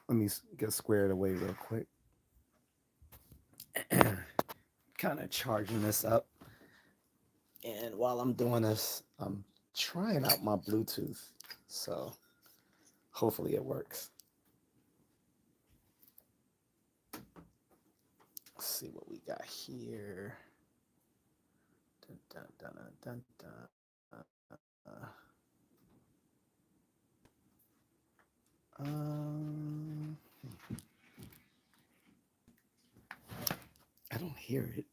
Let me get squared away real quick. Kind of charging this up. And while I'm doing this, I'm trying out my Bluetooth. So hopefully it works. Let's see what we got here. Dun, dun, dun, dun, dun, um, I don't hear it,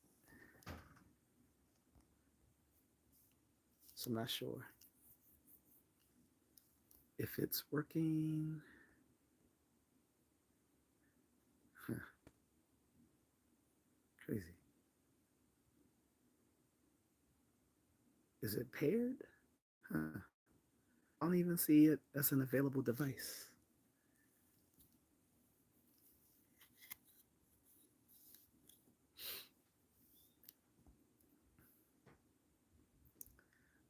so I'm not sure if it's working. Huh, crazy. Is it paired? Huh. I don't even see it as an available device.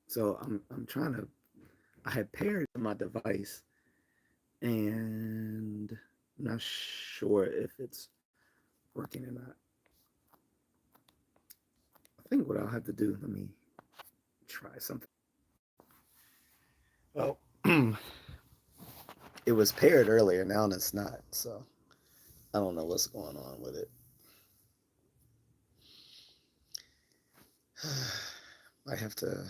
So I'm trying to. I had paired my device, and I'm not sure if it's working or not. I think what I'll have to do. Let me try something. Well, it was paired earlier. Now it's not. So I don't know what's going on with it. I have to.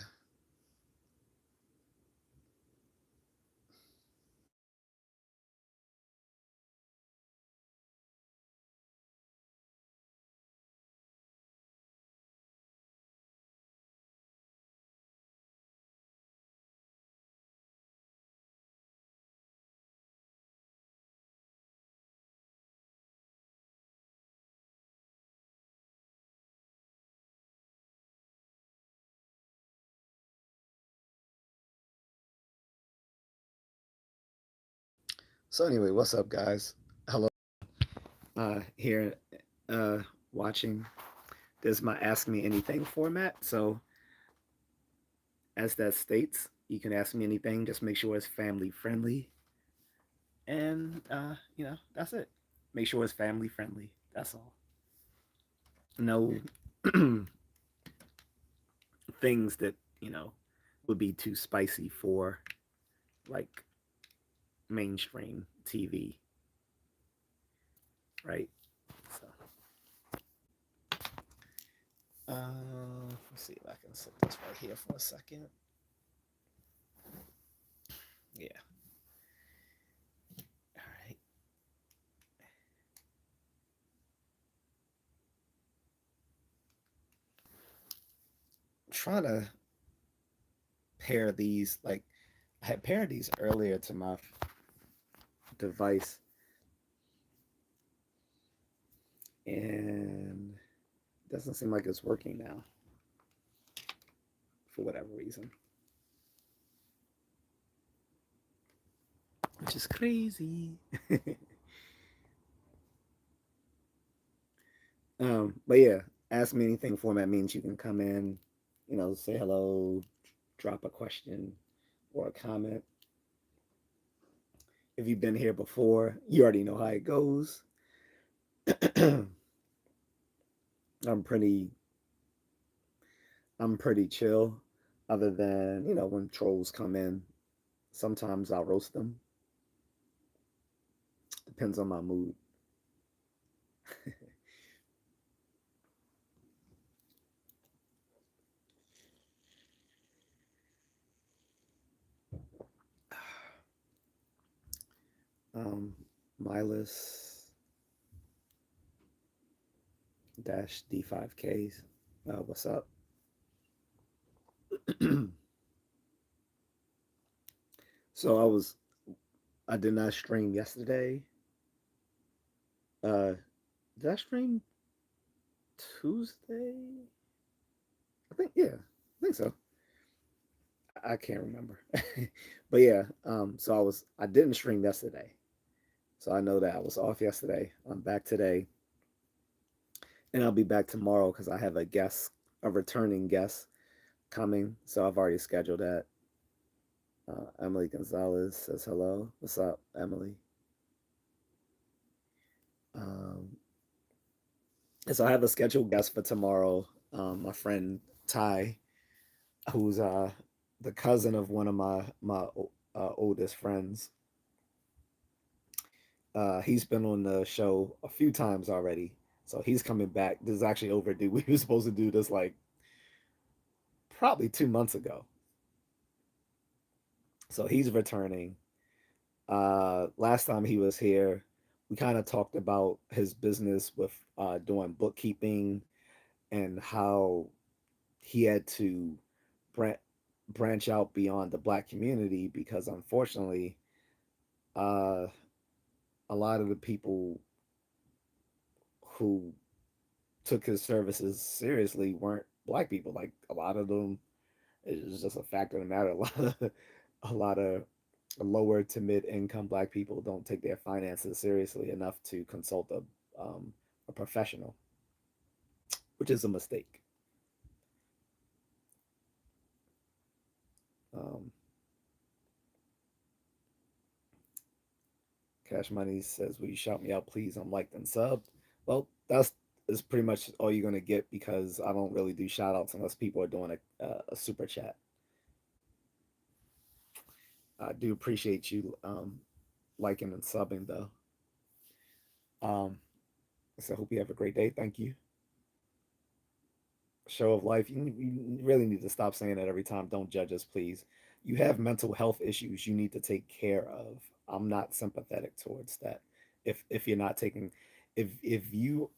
So anyway, what's up, guys? Hello. Here, uh, watching. This is my Ask Me Anything format. So as that states, you can ask me anything. Just make sure it's family friendly, and that's it. Make sure it's family friendly. That's all. No things that would be too spicy for like mainstream TV, right? So, let's see if I can set this right here for a second. Yeah. All right. Trying to pair these like I had paired these earlier to my device, and it doesn't seem like it's working now for whatever reason, which is crazy. But yeah, ask me anything format means you can come in, say hello, drop a question or a comment. If you've been here before, you already know how it goes. I'm pretty I'm pretty chill, other than, when trolls come in. Sometimes I'll roast them. Depends on my mood. um, Milas dash D5Ks. What's up? So I did not stream yesterday. Uh, did I stream Tuesday? I think so. I can't remember. But yeah, so I didn't stream yesterday. So I know that I was off yesterday. I'm back today, and I'll be back tomorrow because I have a returning guest coming. So I've already scheduled that. Emily Gonzalez says hello. What's up, Emily? So I have a scheduled guest for tomorrow. My friend Ty, who's the cousin of one of my oldest friends. He's been on the show a few times already, so he's coming back. This is actually overdue. We were supposed to do this like probably 2 months ago. So he's returning. Last time he was here, we kind of talked about his business with doing bookkeeping and how he had to bran- branch out beyond the black community because unfortunately, uh, a lot of the people who took his services seriously weren't black people. Like a lot of them, it's just a fact of the matter. A lot of lower to mid income black people don't take their finances seriously enough to consult a professional, which is a mistake. Um, Cash Money says, "Will you shout me out, please? I'm liked and subbed." Well, that's is pretty much all you're gonna get because I don't really do shout outs unless people are doing a super chat. I do appreciate you liking and subbing though. Um, so I hope you have a great day. Thank you. Show of life. You really need to stop saying that every time. Don't judge us, please. You have mental health issues you need to take care of. I'm not sympathetic towards that. If you're not taking, if you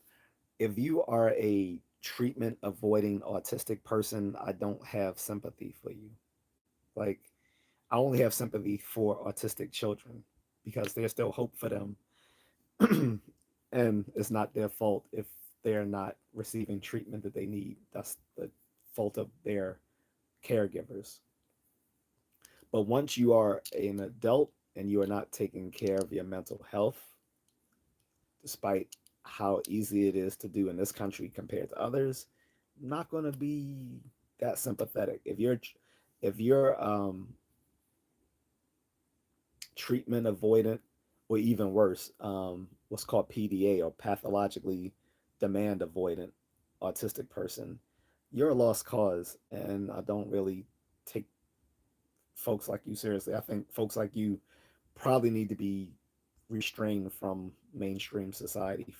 are a treatment avoiding autistic person, I don't have sympathy for you. Like I only have sympathy for autistic children because there's still hope for them. And it's not their fault if they're not receiving treatment that they need. That's the fault of their caregivers. But once you are an adult and you are not taking care of your mental health, despite how easy it is to do in this country compared to others, I'm not going to be that sympathetic. If you're treatment avoidant, or even worse, what's called PDA or pathologically demand avoidant autistic person, you're a lost cause, and I don't really take folks like you seriously. I think folks like you probably need to be restrained from mainstream society.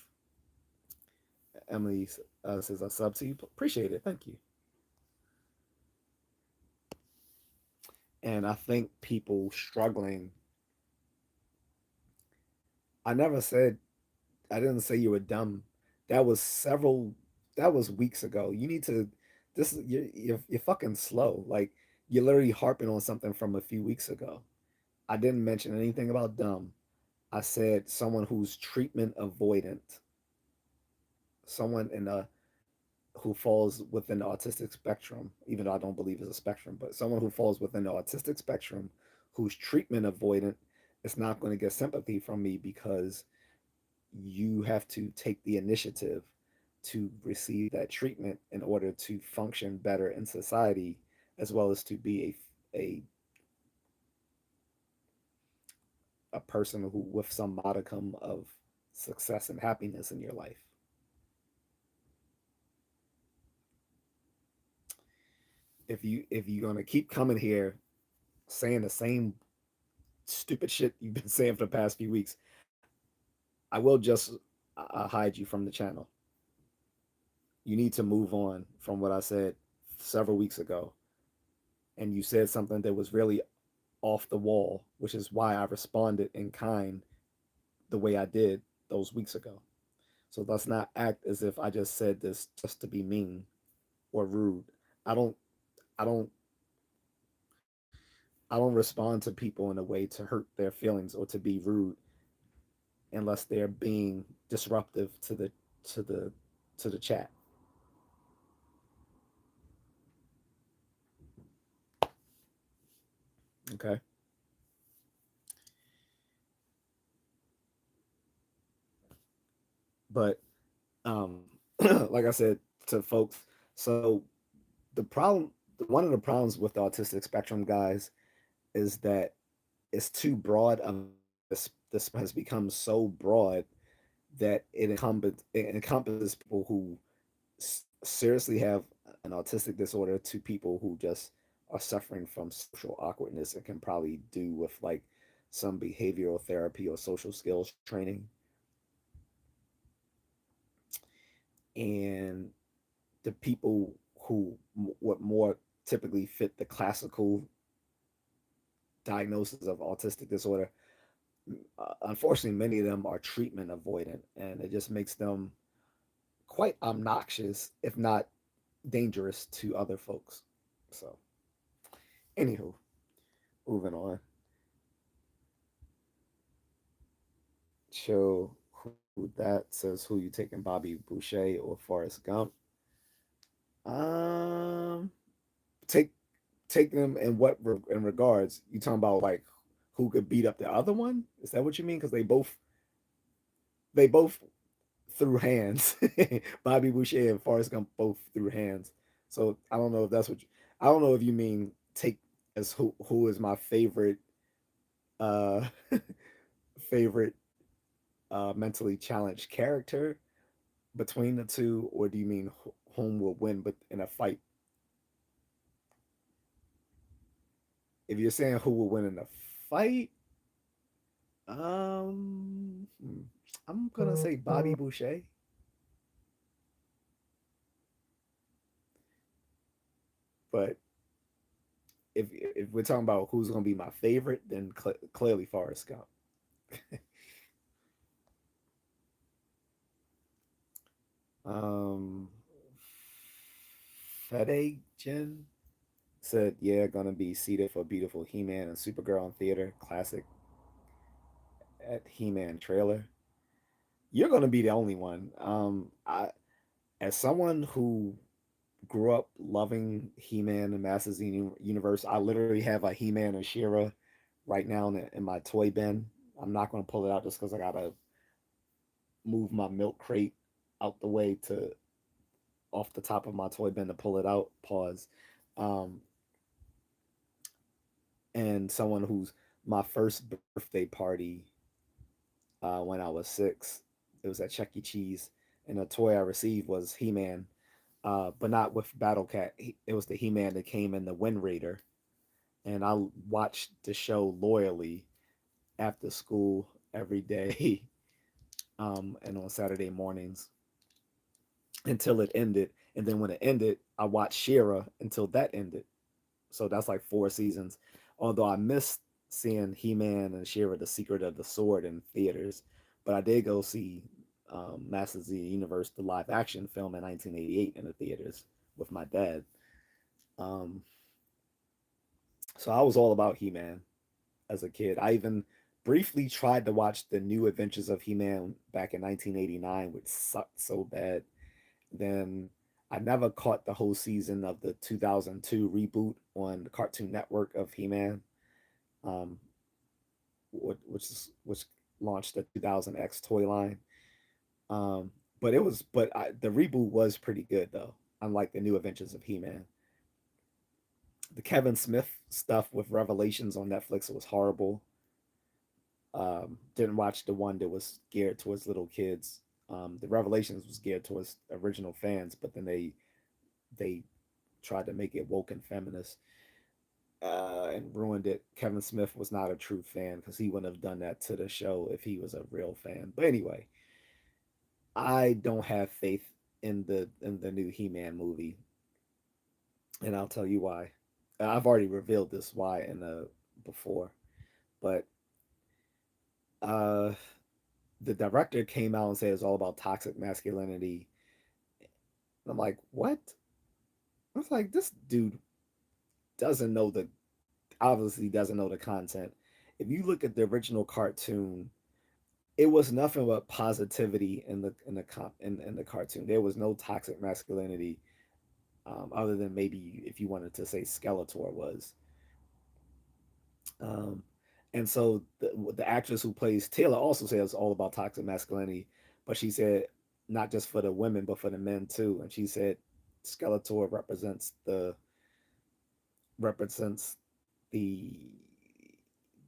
Emily says, I sub to you. Appreciate it. Thank you. And I think people struggling, I never said, I didn't say you were dumb. That was several, that was weeks ago. You need to, you're fucking slow. Like, you're literally harping on something from a few weeks ago. I didn't mention anything about dumb. I said someone who's treatment avoidant, someone in a who falls within the autistic spectrum, even though I don't believe it's a spectrum, but someone who falls within the autistic spectrum who's treatment avoidant is not going to get sympathy from me because you have to take the initiative to receive that treatment in order to function better in society, as well as to be a person who with some modicum of success and happiness in your life. If you're gonna keep coming here saying the same stupid shit you've been saying for the past few weeks, I will just hide you from the channel. You need to move on from what I said several weeks ago. And you said something that was really off the wall, which is why I responded in kind the way I did those weeks ago. So let's not act as if I just said this just to be mean or rude. I don't I don't I don't respond to people in a way to hurt their feelings or to be rude unless they're being disruptive to the to the chat. Okay. But like I said to folks, so the problem, one of the problems with the autistic spectrum guys is that it's too broad of this has become so broad that it encompasses people who seriously have an autistic disorder to people who just are suffering from social awkwardness and can probably do with like some behavioral therapy or social skills training. And the people who what more typically fit the classical diagnosis of autistic disorder, unfortunately, many of them are treatment avoidant, and it just makes them quite obnoxious, if not dangerous, to other folks. So, anywho, moving on. Show who that says who you taking, Bobby Boucher or Forrest Gump. Um, take take them in what in regards? You talking about like who could beat up the other one? Is that what you mean? Because they both threw hands. Bobby Boucher and Forrest Gump both threw hands. So I don't know if that's what I don't know if you mean take as who is my uh favorite mentally challenged character between the two, or do you mean whom will win but in a fight? If you're saying who will win in a fight, hmm, I'm gonna say Bobby Boucher. But if we're talking about who's gonna be my favorite, then clearly Forrest Gump. um, Fede Jen said, "Yeah, gonna be seated for beautiful He-Man and Supergirl in theater. Classic at He-Man trailer. You're gonna be the only one. I as someone who grew up loving He-Man and Masters of the Universe, I literally have a He-Man and She-Ra right now in my toy bin. I'm not gonna pull it out just because I gotta move my milk crate out the way to off the top of my toy bin to pull it out. Pause. Um, and someone who's my first birthday party when I was 6. It was at Chuck E. Cheese, and the toy I received was He Man, but not with Battle Cat. It was the He Man that came in the Wind Raider, and I watched the show loyally after school every day, and on Saturday mornings until it ended. And then when it ended, I watched Shira until that ended. So that's like 4 seasons. Although I missed seeing He Man and She-Ra: The Secret of the Sword in theaters, but I did go see Masters of the Universe, the live action film in 1988 in the theaters with my dad. Um, so I was all about He Man as a kid. I even briefly tried to watch the New Adventures of He Man back in 1989, which sucked so bad. Then I never caught the whole season of the 2002 reboot on the Cartoon Network of He Man, um, which launched the 2000X toy line. Um, but the reboot was pretty good though. Unlike the New Adventures of He Man, the Kevin Smith stuff with Revelations on Netflix was horrible. Didn't watch the one that was geared towards little kids. The Revelations was geared towards original fans, but then they tried to make it woke and feminist and ruined it. Kevin Smith was not a true fan because he wouldn't have done that to the show if he was a real fan. But anyway, I don't have faith in the new He-Man movie, and I'll tell you why. I've already revealed this why in the before, but uh, the director came out and said it's all about toxic masculinity. And I'm like, what? I was like, this dude doesn't know the obviously doesn't know the content. If you look at the original cartoon, it was nothing but positivity in the cartoon. There was no toxic masculinity, other than maybe if you wanted to say Skeletor was. Um, and so the actress who plays Taylor also says it's all about toxic masculinity, but she said not just for the women but for the men too. And she said Skeletor represents the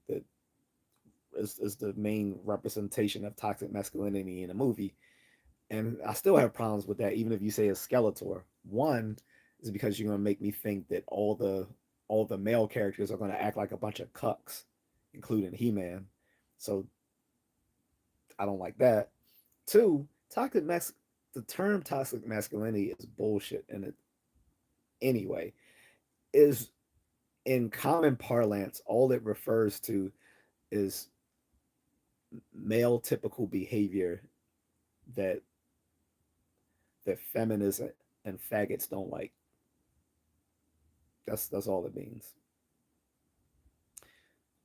the is the main representation of toxic masculinity in a movie. And I still have problems with that, even if you say it's Skeletor. One is because you're gonna make me think that all the male characters are gonna act like a bunch of cucks, including He-Man. So I don't like that. Two, toxic mas the term toxic masculinity is bullshit in it anyway. Is in common parlance, all it refers to is male typical behavior that feminists and faggots don't like. That's all it means.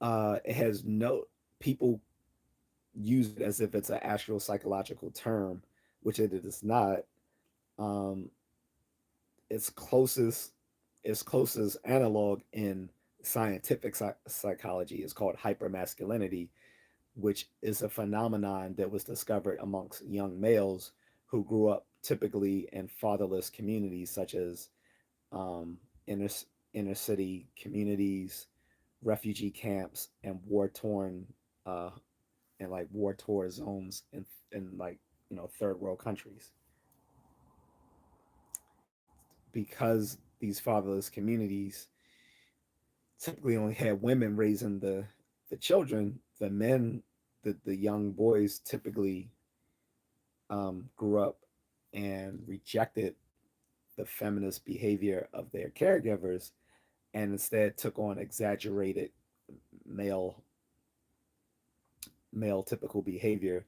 It has no people use it as if it's an actual psychological term, which it is not. Um, its closest its closest analog in scientific psychology is called hypermasculinity, which is a phenomenon that was discovered amongst young males who grew up typically in fatherless communities such as um, inner inner city communities, refugee camps, and uh, war torn zones in like third world countries. Because these fatherless communities typically only had women raising the children, the men, the young boys typically grew up and rejected the feminist behavior of their caregivers and instead took on exaggerated male male typical behavior.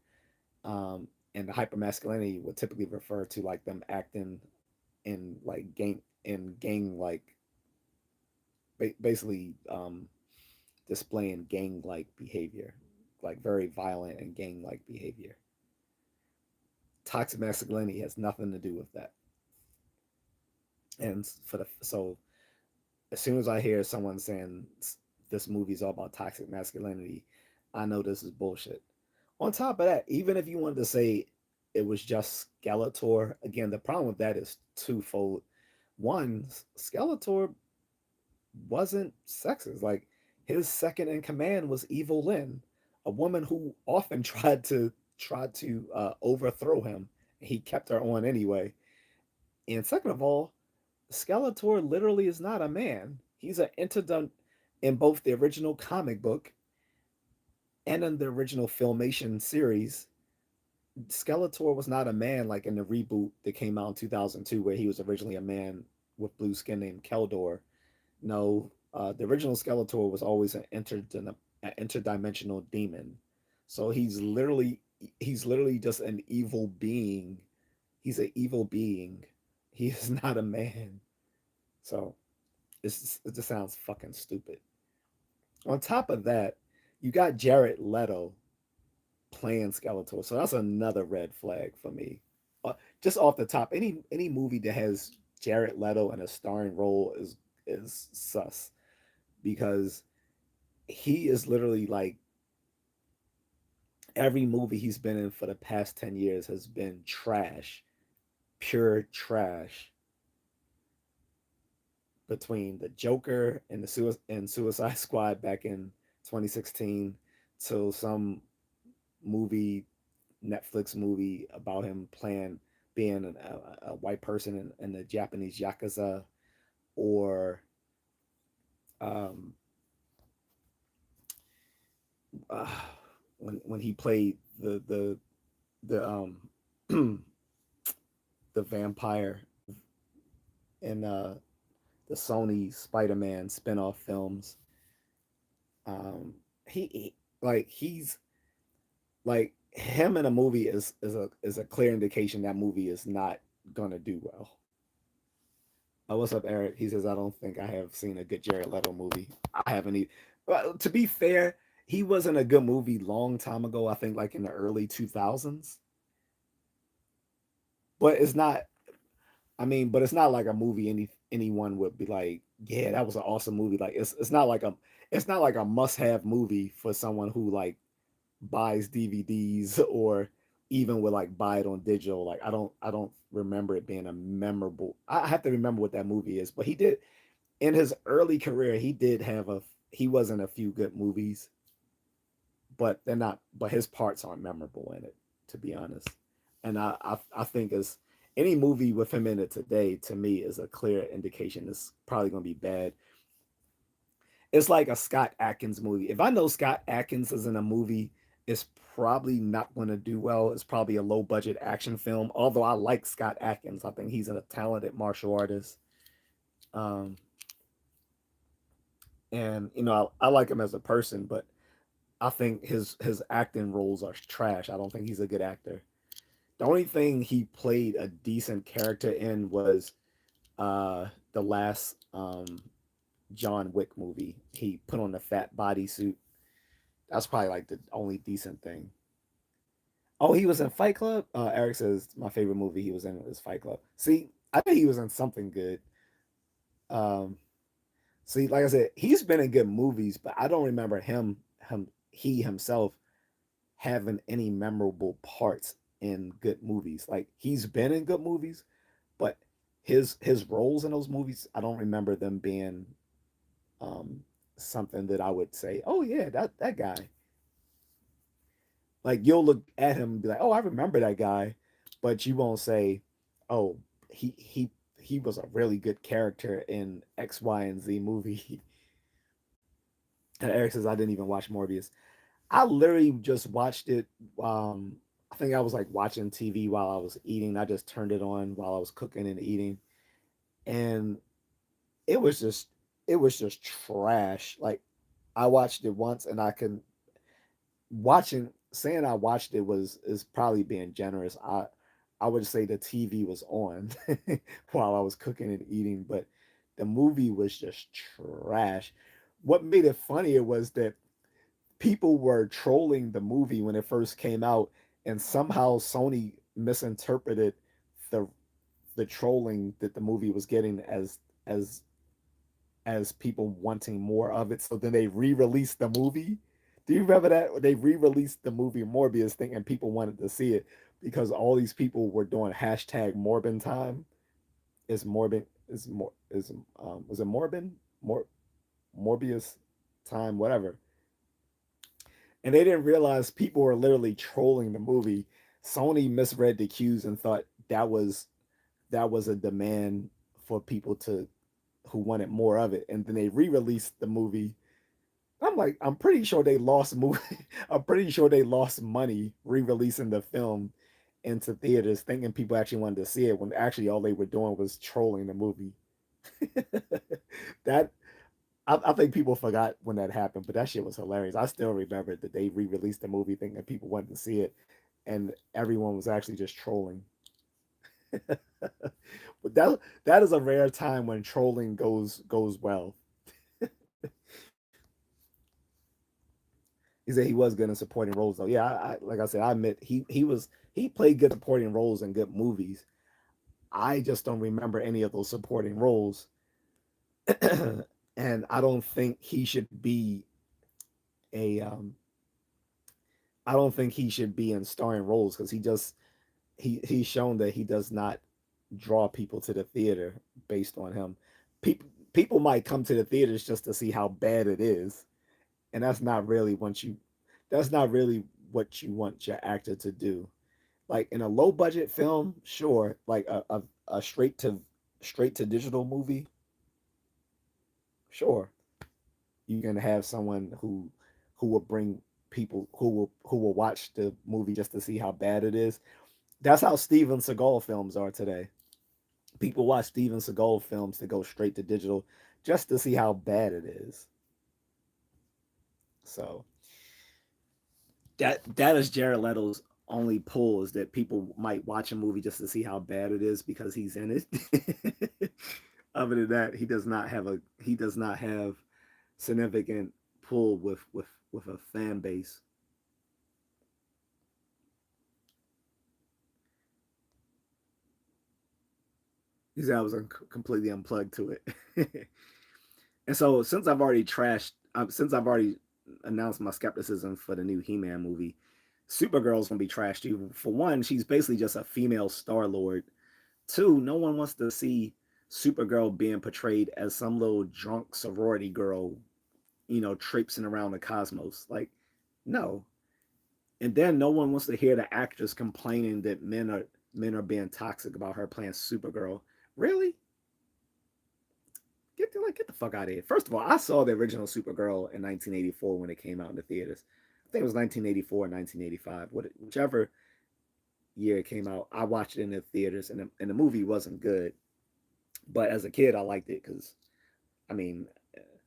And the hypermasculinity would typically refer to like them acting in gang like basically displaying gang like behavior, like very violent and gang like behavior. Toxic masculinity has nothing to do with that. And so as soon as I hear someone saying this movie's all about toxic masculinity, I know this is bullshit. On top of that, even if you wanted to say it was just Skeletor, again, the problem with that is twofold. One, Skeletor wasn't sexist. Like his second in command was Evil Lynn, a woman who often tried to overthrow him. He kept her on anyway. And second of all, Skeletor literally is not a man. He's an interdone in both the original comic book and in the original filmation series. Skeletor was not a man like in the reboot that came out in 2002, where he was originally a man with blue skin named Keldor. No, the original Skeletor was always an interdimensional demon. So he's literally just an evil being. He's an evil being. He is not a man. So it just sounds fucking stupid. On top of that, you got Jared Leto playing Skeletor, so that's another red flag for me. Just off the top, any movie that has Jared Leto in a starring role is sus because he is literally like every movie he's been in for the past 10 years has been trash, pure trash. Between the Joker and and Suicide Squad back in 2016 to some movie, Netflix movie about him playing being a white person in the Japanese yakuza, or um, uh, when he played the the vampire in the Sony Spider-Man spin-off films. He like he's like him in a movie is a clear indication that movie is not gonna do well. What's up, Eric? He says I don't think I have seen a good Jared Leto movie. I haven't either. Well, to be fair, he wasn't a good movie long time ago. I think like in the early 2000s. But it's not. I mean, but it's not like a movie anyone would be like, yeah, that was an awesome movie. Like it's not like a must have movie for someone who like buys DVDs or even would like buy it on digital. Like I don't remember it being a memorable. I have to remember what that movie is, but he did in his early career. He did have a he was in a few good movies, but they're not. But his parts aren't memorable in it, to be honest. And I think as any movie with him in it today, to me, is a clear indication it's probably going to be bad. It's like a Scott Adkins movie. If I know Scott Adkins is in a movie, it's probably not going to do well. It's probably a low budget action film. Although I like Scott Adkins, I think he's a talented martial artist. Um, and I like him as a person, but I think his acting roles are trash. I don't think he's a good actor. The only thing he played a decent character in was the last John Wick movie. He put on the fat bodysuit. That's probably like the only decent thing. Oh, he was in Fight Club. Eric says my favorite movie he was in is Fight Club. See, I think he was in something good. Um, See, like I said, he's been in good movies, but I don't remember he himself having any memorable parts in good movies. Like he's been in good movies, but his roles in those movies, I don't remember them being um something that I would say, oh yeah, that guy. Like you'll look at him and be like, oh, I remember that guy, but you won't say, oh, he was a really good character in X, Y, and Z movie. And Eric says I didn't even watch Morbius. I literally just watched it. I think I was like watching TV while I was eating. I just turned it on while I was cooking and eating, and it was just it was just trash. Like I watched it once, and I can watching saying I watched it was is probably being generous. I would say the TV was on while I was cooking and eating, but the movie was just trash. What made it funnier was that people were trolling the movie when it first came out, and somehow Sony misinterpreted the the trolling that the movie was getting as as people wanting more of it. So then they re-released the movie. Do you remember that they re-released the movie Morbius thing and people wanted to see it because all these people were doing hashtag Morbin time? Is Morbin is more is was it Morbin Mor Morbius time whatever? And they didn't realize people were literally trolling the movie. Sony misread the cues and thought that was a demand for people to who wanted more of it, and then they re-released the movie. I'm like, I'm pretty sure they lost movie. I'm pretty sure they lost money re-releasing the film into theaters, thinking people actually wanted to see it when actually all they were doing was trolling the movie. that I think people forgot when that happened, but that shit was hilarious. I still remember that they re-released the movie thinking people wanted to see it, and everyone was actually just trolling. But that is a rare time when trolling goes well. He said he was good in supporting roles though. Yeah, like I said, I admit he played good supporting roles in good movies. I just don't remember any of those supporting roles, and I don't think he should be a I don't think he should be in starring roles because he's shown that he does not draw people to the theater based on him. People might come to the theaters just to see how bad it is, and that's not really what you want your actor to do. Like in a low budget film, sure, like a straight to digital movie, sure, you can have someone who will bring people who will watch the movie just to see how bad it is. That's how Steven Seagal films are today. People watch Steven Seagal films to go straight to digital just to see how bad it is. So that is Jared Leto's only pull is that people might watch a movie just to see how bad it is because he's in it. Other than that, he does not have significant pull with a fan base. He said I was completely unplugged to it. And so since I've already announced my skepticism for the new He-Man movie, Supergirl's gonna be trashed too. For one, she's basically just a female Star Lord. Two, no one wants to see Supergirl being portrayed as some little drunk sorority girl, traipsing around the cosmos. Like No. And then no one wants to hear the actress complaining that men are being toxic about her playing Supergirl. Really? Get the fuck out of here. First of all, I saw the original Supergirl in 1984 when it came out in the theaters. I think it was 1984 or 1985, whichever year it came out. I watched it in the theaters, and the movie wasn't good. But as a kid, I liked it because I mean,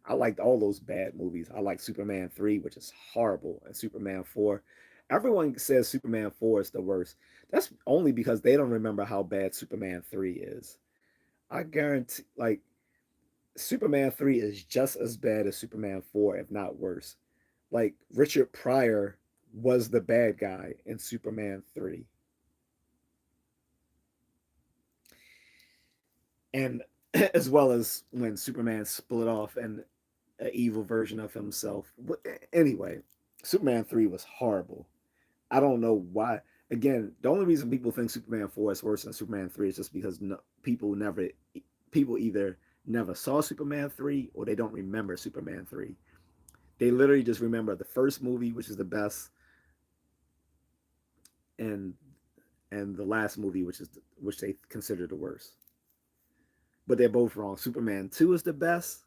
I liked all those bad movies. I like Superman 3, which is horrible, and Superman 4. Everyone says Superman 4 is the worst. That's only because they don't remember how bad Superman 3 is. I guarantee, like, Superman 3 is just as bad as Superman 4, if not worse. Like, Richard Pryor was the bad guy in Superman 3. And as well as when Superman split off and an evil version of himself. But anyway, Superman 3 was horrible. I don't know why. Again, the only reason people think Superman 4 is worse than Superman 3 is just because people either never saw Superman 3 or they don't remember Superman 3. They literally just remember the first movie, which is the best, and the last movie, which they consider the worst. But they're both wrong. Superman 2 is the best,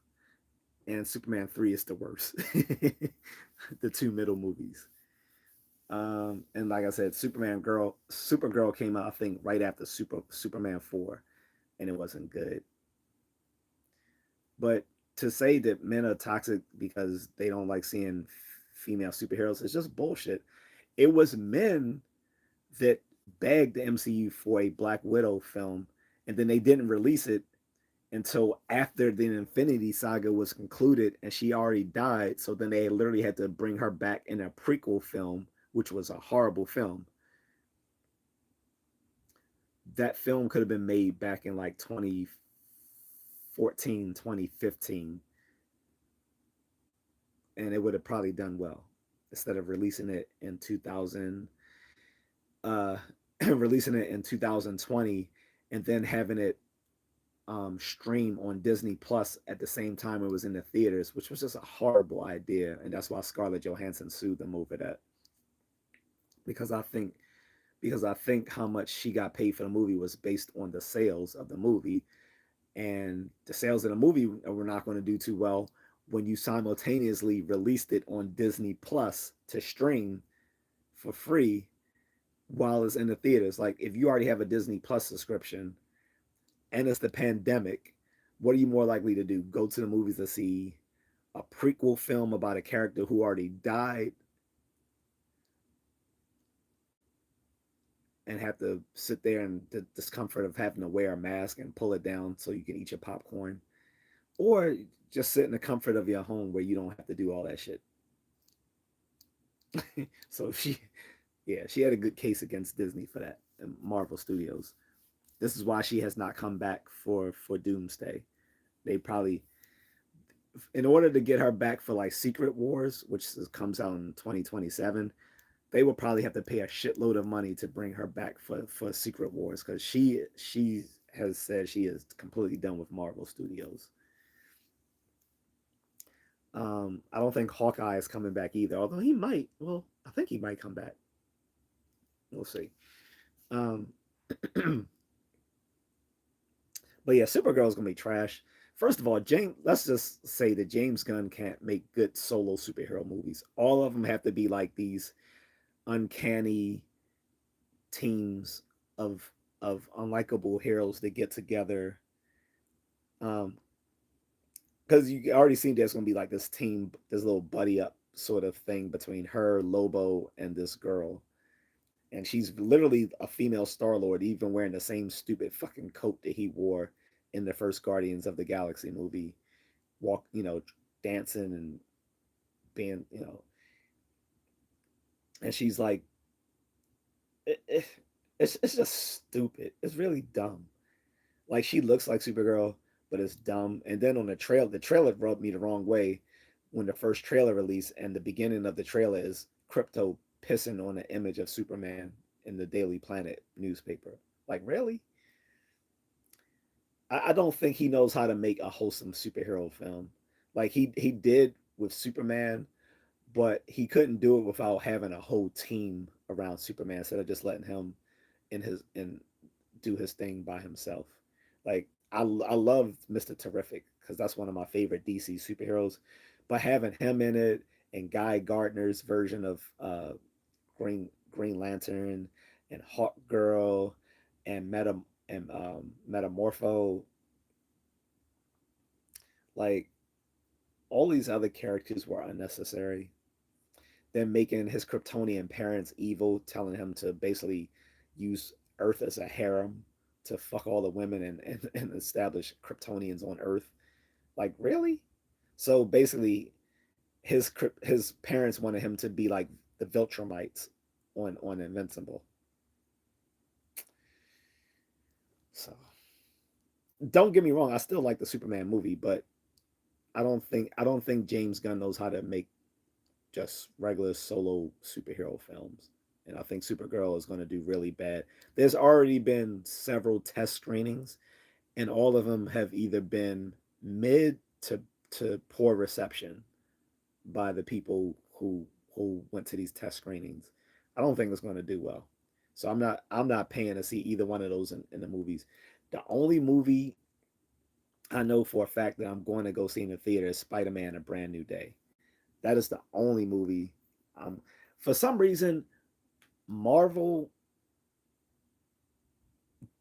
and Superman 3 is the worst. The two middle movies. And like I said, Supergirl came out I think right after Superman 4, and it wasn't good. But to say that men are toxic because they don't like seeing female superheroes is just bullshit. It was men that begged the MCU for a Black Widow film, and then they didn't release it until after the Infinity Saga was concluded and she already died. So then they literally had to bring her back in a prequel film, which was a horrible film. That film could have been made back in like 2014, 2015, and it would have probably done well instead of releasing it in 2000, uh, releasing it in 2020, and then having it stream on Disney Plus at the same time it was in the theaters, which was just a horrible idea, and that's why Scarlett Johansson sued them over that. Because I think how much she got paid for the movie was based on the sales of the movie, and the sales of the movie were not going to do too well when you simultaneously released it on Disney Plus to stream for free while it's in the theaters. Like if you already have a Disney Plus subscription and it's the pandemic, what are you more likely to do? Go to the movies to see a prequel film about a character who already died and have to sit there in the discomfort of having to wear a mask and pull it down so you can eat your popcorn, or just sit in the comfort of your home where you don't have to do all that shit. So she had a good case against Disney for that and Marvel Studios. This is why she has not come back for Doomsday. They probably, in order to get her back for like Secret Wars, which comes out in 2027, they will probably have to pay a shitload of money to bring her back for Secret Wars because she has said she is completely done with Marvel Studios. I don't think Hawkeye is coming back either, although he might. Well, I think he might come back. We'll see. Um, but yeah, Supergirl is gonna be trash. First of all, James. Let's just say that James Gunn can't make good solo superhero movies. All of them have to be like these uncanny teams of unlikable heroes that get together. Um, because you already seen there's gonna be like this team, this little buddy up sort of thing between her, Lobo, and this girl, and she's literally a female Star Lord, even wearing the same stupid fucking coat that he wore in the first Guardians of the Galaxy movie. Walk, dancing and being, and she's like, it, it's just stupid. It's really dumb. Like she looks like Supergirl, but it's dumb. And then on the trailer rubbed me the wrong way when the first trailer released, and the beginning of the trailer is Crypto pissing on an image of Superman in the Daily Planet newspaper. Like, really? I don't think he knows how to make a wholesome superhero film. Like he did with Superman, but he couldn't do it without having a whole team around Superman instead of just letting him in do his thing by himself. Like I love Mr. Terrific because that's one of my favorite DC superheroes, but having him in it and Guy Gardner's version of Green Lantern and Hawk Girl and Metamorpho, like all these other characters were unnecessary. Then making his Kryptonian parents evil, telling him to basically use Earth as a harem to fuck all the women and establish Kryptonians on Earth. Like, really? So basically, his parents wanted him to be like the Viltrumites on Invincible. So don't get me wrong, I still like the Superman movie, but I don't think James Gunn knows how to make just regular solo superhero films. And I think Supergirl is going to do really bad. There's already been several test screenings, and all of them have either been mid to poor reception by the people who went to these test screenings. I don't think it's going to do well. So I'm not paying to see either one of those in the movies. The only movie I know for a fact that I'm going to go see in the theater is Spider-Man: A Brand New Day. That is the only movie. Um, for some reason, Marvel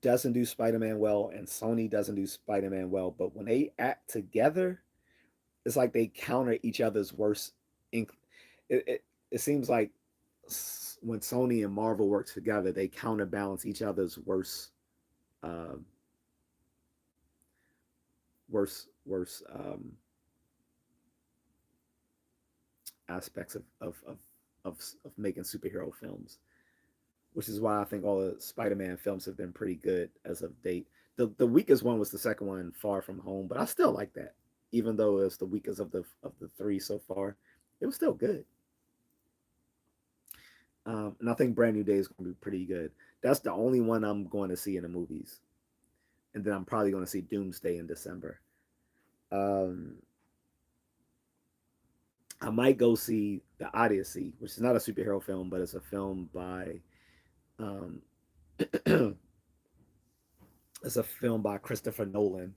doesn't do Spider-Man well, and Sony doesn't do Spider-Man well. But when they act together, it's like they counter each other's worst. It, it seems like when Sony and Marvel work together, they counterbalance each other's uh, worst aspects of making superhero films, which is why I think all the Spider-Man films have been pretty good as of date. The weakest one was the second one, Far From Home, but I still like that, even though it's the weakest of the three so far. It was still good, and I think Brand New Day is going to be pretty good. That's the only one I'm going to see in the movies, and then I'm probably going to see Doomsday in December. Um, I might go see The Odyssey, which is not a superhero film, but it's a film by um, it's a film by Christopher Nolan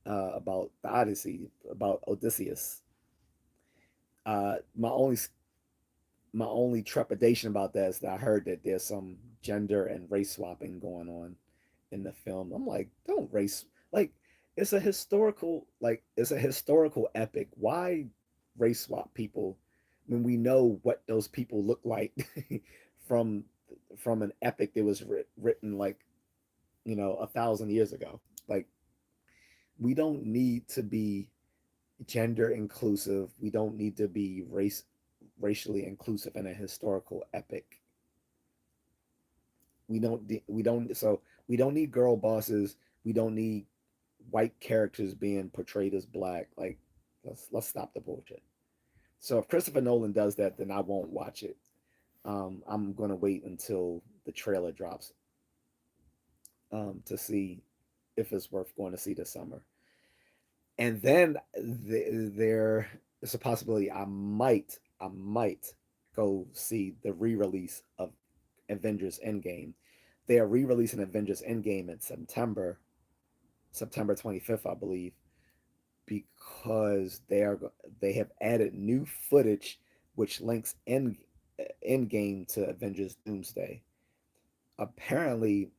about the Odyssey, about Odysseus. My only trepidation about that is that I heard that there's some gender and race swapping going on in the film. I'm like, don't race like it's a historical epic. Why race swap people when we know what those people look like from from an epic that was written like 1,000 years ago? Like we don't need to be gender inclusive. We don't need to be racially inclusive in a historical epic. We don't need girl bosses. We don't need white characters being portrayed as black. Like let's stop the bullshit. So if Christopher Nolan does that, then I won't watch it. I'm gonna wait until the trailer drops to see if it's worth going to see this summer. And then there is a possibility I might go see the re-release of Avengers Endgame. They are re-releasing Avengers Endgame in September 25th, I believe, because they have added new footage which links Endgame to Avengers Doomsday. Apparently,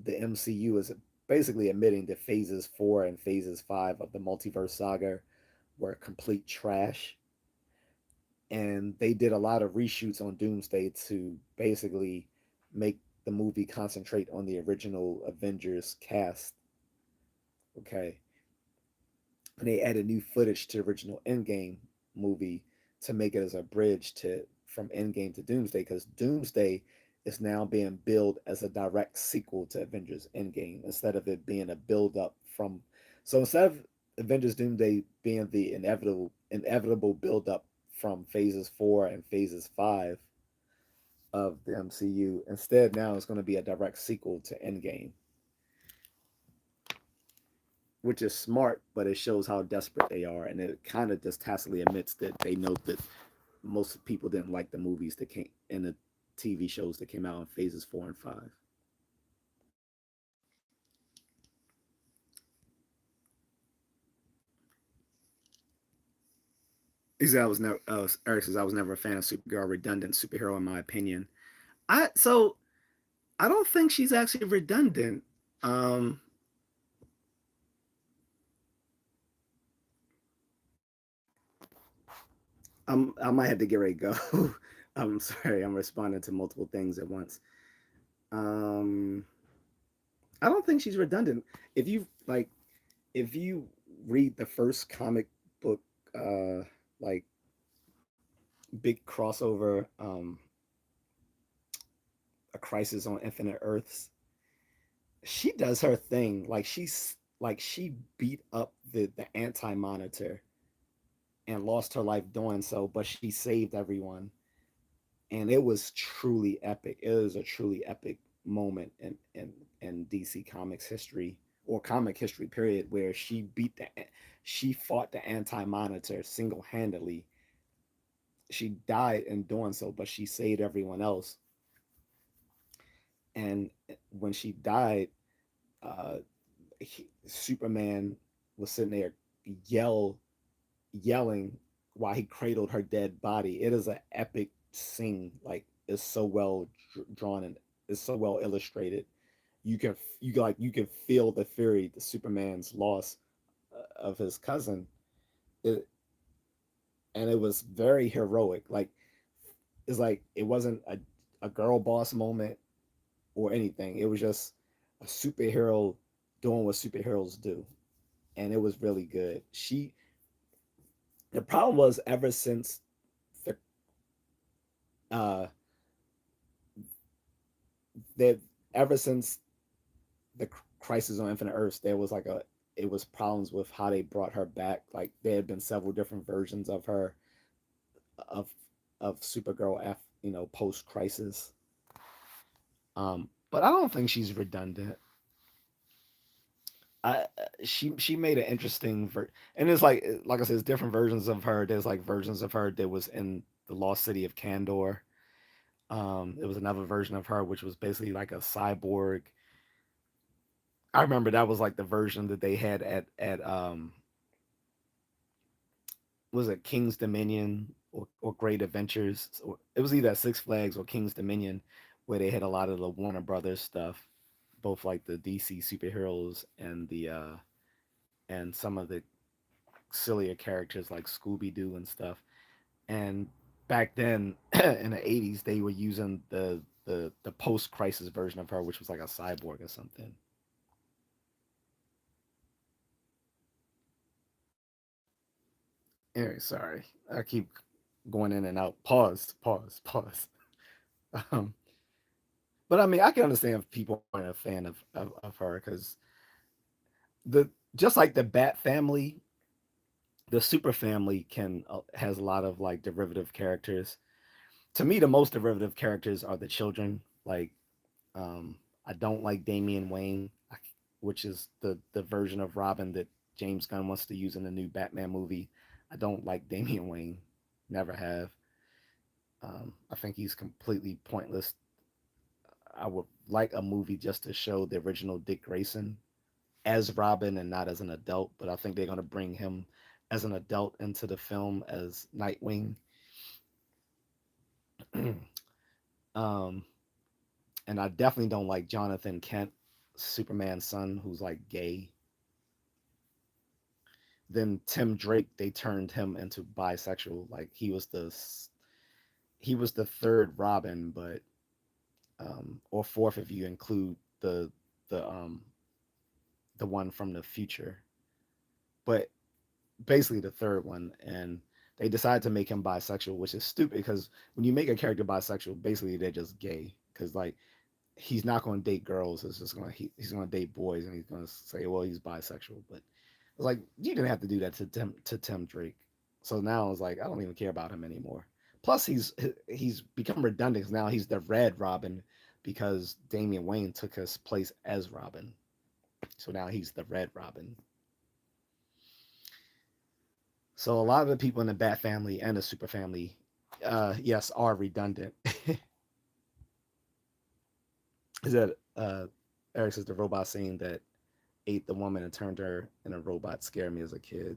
the MCU is basically admitting that phases 4 and phases 5 of the multiverse saga were complete trash. And they did a lot of reshoots on Doomsday to basically make the movie concentrate on the original Avengers cast. Okay. And they added new footage to the original Endgame movie to make it as a bridge to from Endgame to Doomsday, because Doomsday is now being billed as a direct sequel to Avengers Endgame instead of it being a build up from. So instead of Avengers Doomsday being the inevitable build up from phases 4 and phases 5 of the MCU, instead now it's going to be a direct sequel to Endgame. which is smart, but it shows how desperate they are, and it kind of just tacitly admits that they know that most people didn't like the movies that came in the TV shows that came out in phases 4 and 5. He said I was never. Eric says I was never a fan of Supergirl, redundant superhero in my opinion. I don't think she's actually redundant. Um, I might have to get ready to go. I'm sorry, I'm responding to multiple things at once. Um, I don't think she's redundant. If you like, if you read the first comic book, like big crossover, a crisis on Infinite Earths, she does her thing. She beat up the anti monitor and lost her life doing so, but she saved everyone. And it was truly epic. It was a truly epic moment in DC Comics history or comic history period where she fought the anti monitor single handedly. She died in doing so, but she saved everyone else. And when she died, uh, Superman was sitting there yell yelling while he cradled her dead body. It is an epic scene. Like it's so well drawn and it's so well illustrated. You can feel the fury, the Superman's loss of his cousin. It, and it was very heroic. Like it's like it wasn't a girl boss moment or anything. It was just a superhero doing what superheroes do, and it was really good. The problem was ever since the uh that ever since the Crisis on Infinite Earths, there was like a it was problems with how they brought her back. Like there had been several different versions of her of Supergirl post Crisis. But I don't think she's redundant. I she made an interesting and it's like I said, there's different versions of her. There's like versions of her that was in the Lost City of Kandor. It was another version of her which was basically like a cyborg. I remember that was like the version that they had at was it King's Dominion or Great Adventures? Or it was either at Six Flags or King's Dominion, where they had a lot of the Warner Brothers stuff, both like the DC superheroes and some of the sillier characters like Scooby Doo and stuff. And back then in the '80s, they were using the post crisis version of her, which was like a cyborg or something. Anyway, sorry, I keep going in and out. Pause, pause, pause. Um, but I mean, I can understand if people aren't a fan of her because the just like the Bat family, the Super family can has a lot of like derivative characters. To me, the most derivative characters are the children. Like, I don't like Damian Wayne, which is the version of Robin that James Gunn wants to use in the new Batman movie. I don't like Damian Wayne. Never have. I think he's completely pointless. I would like a movie just to show the original Dick Grayson as Robin and not as an adult, but I think they're going to bring him as an adult into the film as Nightwing. um, and I definitely don't like Jonathan Kent, Superman's son, who's like gay. Then Tim Drake, they turned him into bisexual. Like he was the third Robin, but or fourth if you include the the one from the future. But basically the third one, and they decided to make him bisexual, which is stupid because when you make a character bisexual, basically they're just gay. Because like he's not going to date girls; it's just he's going to date boys, and he's going to say, well, he's bisexual. But it's like you didn't have to do that to Tim Drake. So now it's like I don't even care about him anymore. Plus, he's become redundant because now he's the Red Robin because Damian Wayne took his place as Robin. So now he's the Red Robin. So a lot of the people in the Bat family and the Super family, yes, are redundant. Is that Eric says the robot scene that ate the woman and turned her in a robot scared me as a kid.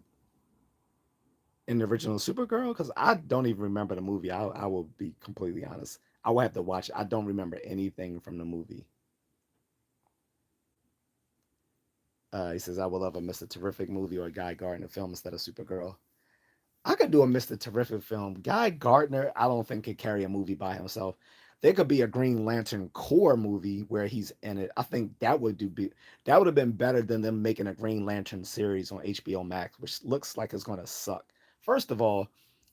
In the original Supergirl, because I don't even remember the movie. I will be completely honest. I will have to watch it. I don't remember anything from the movie. He says I would love a Mr. Terrific movie or a Guy Gardner film instead of Supergirl. I could do a Mr. Terrific film. Guy Gardner, I don't think could carry a movie by himself. There could be a Green Lantern core movie where he's in it. I think that would have been better than them making a Green Lantern series on HBO Max, which looks like it's going to suck. First of all,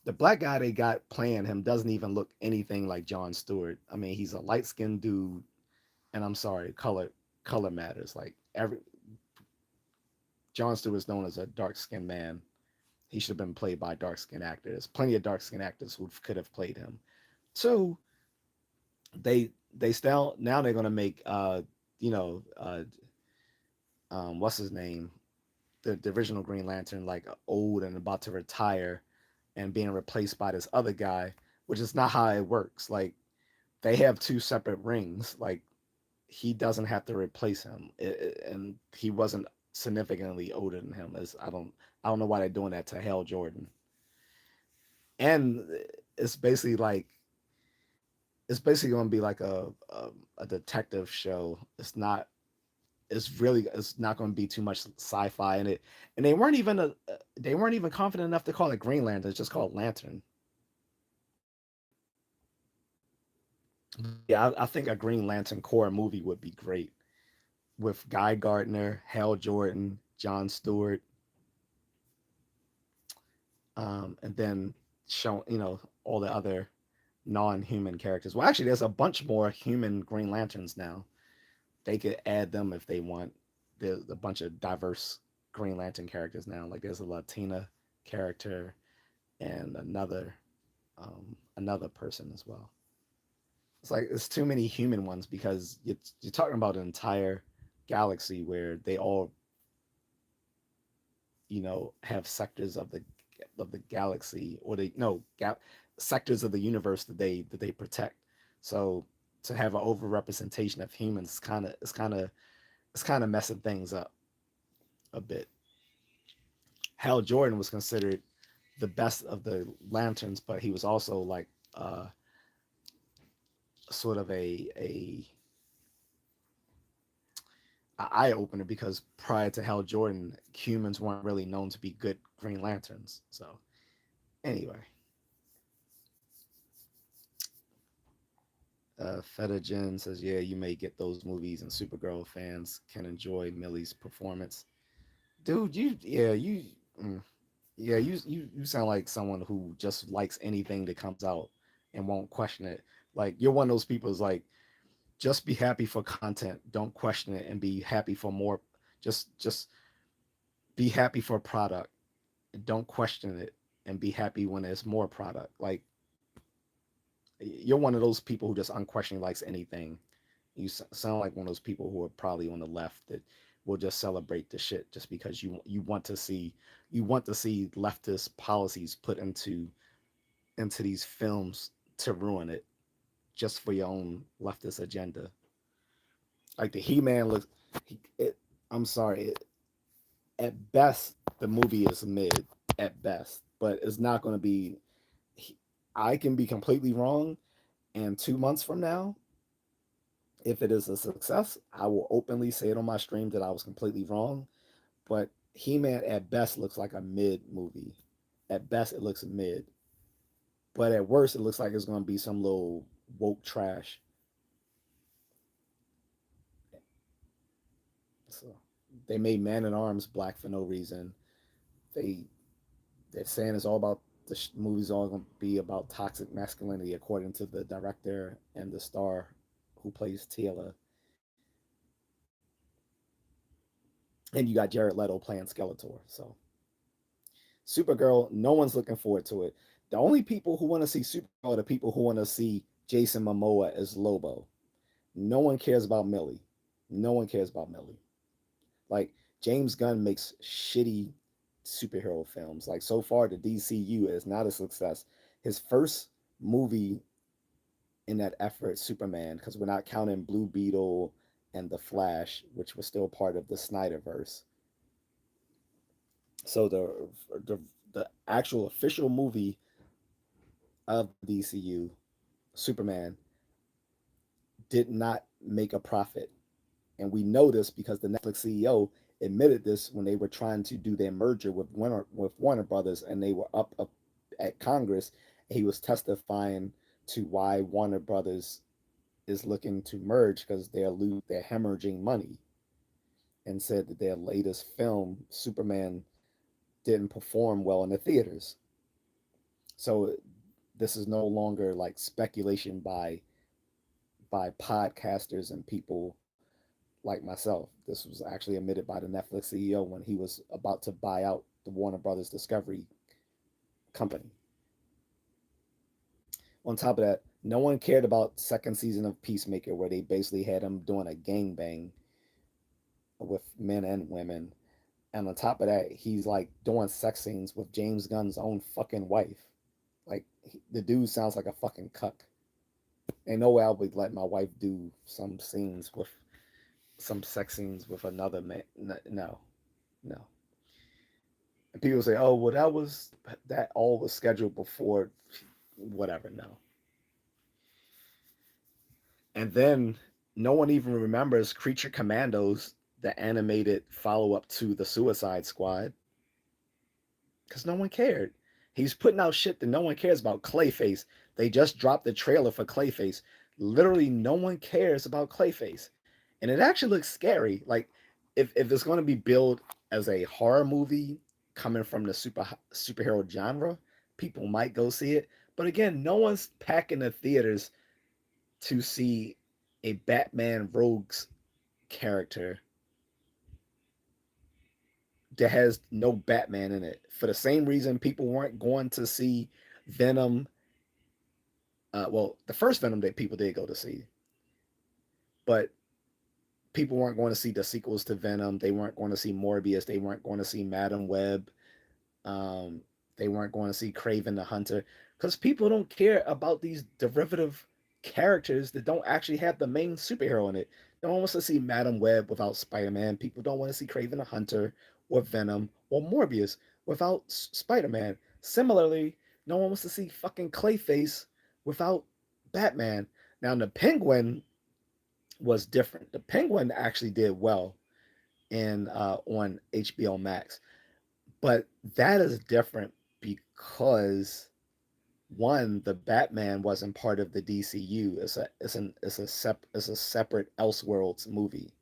the black guy they got playing him doesn't even look anything like John Stewart. I mean, he's a light skinned dude, and I'm sorry, color matters. Like every John Stewart is known as a dark skinned man. He should have been played by dark skinned actors. Plenty of dark skinned actors who could have played him. So they still now they're gonna make you know what's his name, the original Green Lantern, like old and about to retire and being replaced by this other guy, which is not how it works. Like they have two separate rings. Like he doesn't have to replace him, and he wasn't significantly older than him. As I don't know why they're doing that to Hal Jordan. And it's basically like it's basically going to be like a detective show. It's not going to be too much sci-fi in it. And they weren't even confident enough to call it Green Lantern. It's just called Lantern. Yeah, I think a Green Lantern core movie would be great with Guy Gardner, Hal Jordan, John Stewart, and then show all the other non-human characters. Well, actually, there's a bunch more human Green Lanterns now. They could add them if they want. There's a bunch of diverse Green Lantern characters now. Like there's a Latina character and another person as well. It's like it's too many human ones because you're talking about an entire galaxy where they all have sectors of the galaxy or they no sectors of the universe that they protect. So to have an overrepresentation of humans it's kind of messing things up a bit. Hal Jordan was considered the best of the lanterns, but he was also like sort of a eye opener because prior to Hal Jordan, humans weren't really known to be good Green Lanterns. So anyway, Fetagen says, "Yeah, you may get those movies, and Supergirl fans can enjoy Millie's performance." Dude, mm, you sound like someone who just likes anything that comes out and won't question it. Like you're one of those people who's like, just be happy for content, don't question it, and be happy for more. Just be happy for a product, don't question it, and be happy when there's more product. Like you're one of those people who just unquestioningly likes anything. You sound like one of those people who are probably on the left that will just celebrate the shit just because you want to see leftist policies put into these films to ruin it just for your own leftist agenda. Like the He-Man looks, I'm sorry, at best the movie is mid at best, but it's not going to be. I can be completely wrong, and 2 months from now, if it is a success, I will openly say it on my stream that I was completely wrong. But He-Man at best looks like a mid movie. At best, it looks mid, but at worst, it looks like it's going to be some little woke trash. So they made Man at Arms black for no reason. They they're saying it's all about movie's all going to be about toxic masculinity, according to the director and the star who plays Taylor. And you got Jared Leto playing Skeletor. So Supergirl, no one's looking forward to it. The only people who want to see Supergirl are the people who want to see Jason Momoa as Lobo. No one cares about Millie. No one cares about Millie. Like James Gunn makes shitty superhero films. Like so far, the DCU is not a success. His first movie in that effort, Superman, because we're not counting Blue Beetle and the Flash, which was still part of the Snyderverse. So the the actual official movie of the DCU, Superman, did not make a profit. And we know this because the Netflix CEO admitted this when they were trying to do their merger with Warner Brothers, and they were up at Congress. He was testifying to why Warner Brothers is looking to merge because they're hemorrhaging money, and said that their latest film, Superman, didn't perform well in the theaters. So this is no longer like speculation by podcasters and people like myself. This was actually admitted by the Netflix CEO when he was about to buy out the Warner Brothers Discovery company. On top of that, no one cared about second season of Peacemaker, where they basically had him doing a gangbang with men and women. And on top of that, he's like doing sex scenes with James Gunn's own fucking wife. Like the dude sounds like a fucking cuck. Ain't no way I would let my wife do some sex scenes with another man. No, no. And people say, "Oh, well, that all was scheduled before, whatever." No, and then no one even remembers Creature Commandos, the animated follow up to the Suicide Squad, because no one cared. He's putting out shit that no one cares about. Clayface. They just dropped the trailer for Clayface. Literally, no one cares about Clayface, and it actually looks scary. Like if it's going to be billed as a horror movie coming from the superhero genre, people might go see it. But again, no one's packing the theaters to see a Batman rogues character that has no Batman in it. For the same reason people weren't going to see Venom. Well, the first Venom that people did go to see, but people weren't going to see the sequels to Venom. They weren't going to see Morbius. They weren't going to see Madam Web. Um, they weren't going to see Craven the Hunter because people don't care about these derivative characters that don't actually have the main superhero in it. No one wants to see Madam Web without Spider Man. People don't want to see Craven the Hunter or Venom or Morbius without Spider Man. Similarly, no one wants to see fucking Clayface without Batman. Now, the Penguin was different. The Penguin actually did well in on HBO Max, but that is different because one, the Batman wasn't part of the DCU. It's a separate Elseworlds movie.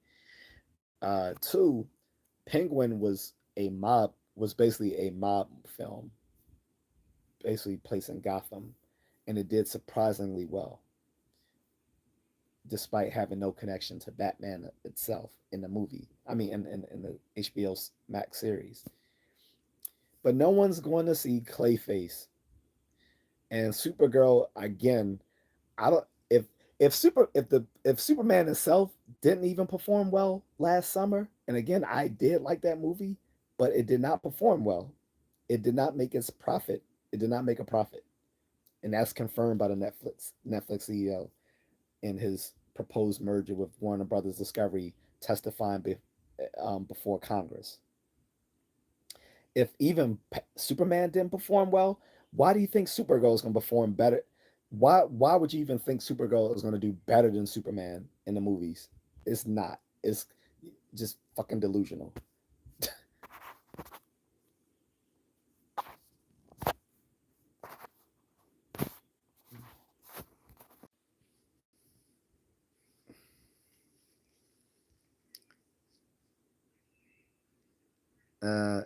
Two, Penguin was basically a mob film, basically placed in Gotham, and it did surprisingly well, despite having no connection to Batman itself in the movie. I mean, in the HBO Max series. But no one's going to see Clayface and Supergirl again. I don't if Superman itself didn't even perform well last summer, and again I did like that movie, but it did not perform well. It did not make its profit. It did not make a profit, and that's confirmed by the Netflix CEO in his proposed merger with Warner Brothers Discovery, testifying before Congress. If even Superman didn't perform well, why do you think Supergirl is going to perform better? Why would you even think Supergirl is going to do better than Superman in the movies? It's not. It's just fucking delusional.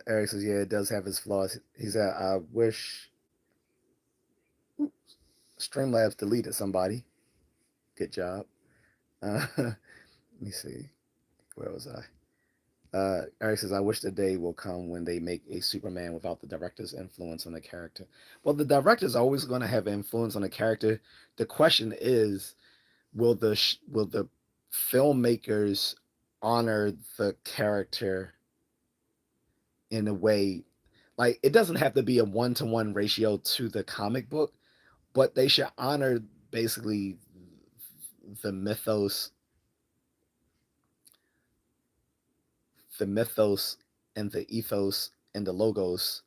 Eric says, yeah, it does have its flaws. He said, I wish Streamlabs deleted somebody. Good job. Let me see. Where was I? Eric says, I wish the day will come when they make a Superman without the director's influence on the character. Well, the director's always going to have influence on the character. The question is, will the filmmakers honor the character in a way? Like it doesn't have to be a 1-to-1 ratio to the comic book, but they should honor basically the mythos, the mythos and the ethos and the logos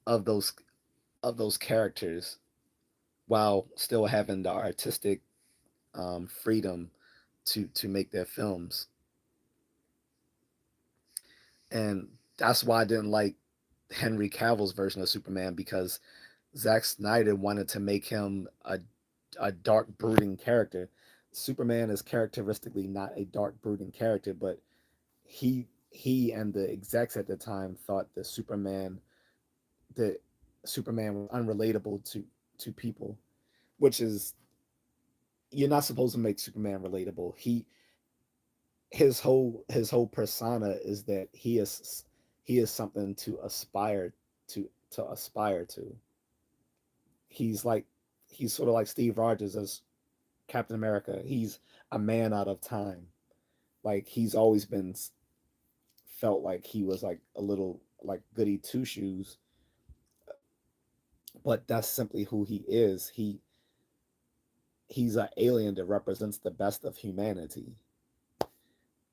of those characters while still having the artistic freedom to make their films. And that's why I didn't like Henry Cavill's version of Superman, because Zack Snyder wanted to make him a dark brooding character. Superman is characteristically not a dark brooding character, but he and the execs at the time thought that Superman was unrelatable to people, which is, you're not supposed to make Superman relatable. His whole persona is that he is something to aspire to. He's like he's sort of like Steve Rogers as Captain America. He's a man out of time. Like he's always been felt like he was like a little like goody two shoes, but that's simply who he is. He's an alien that represents the best of humanity,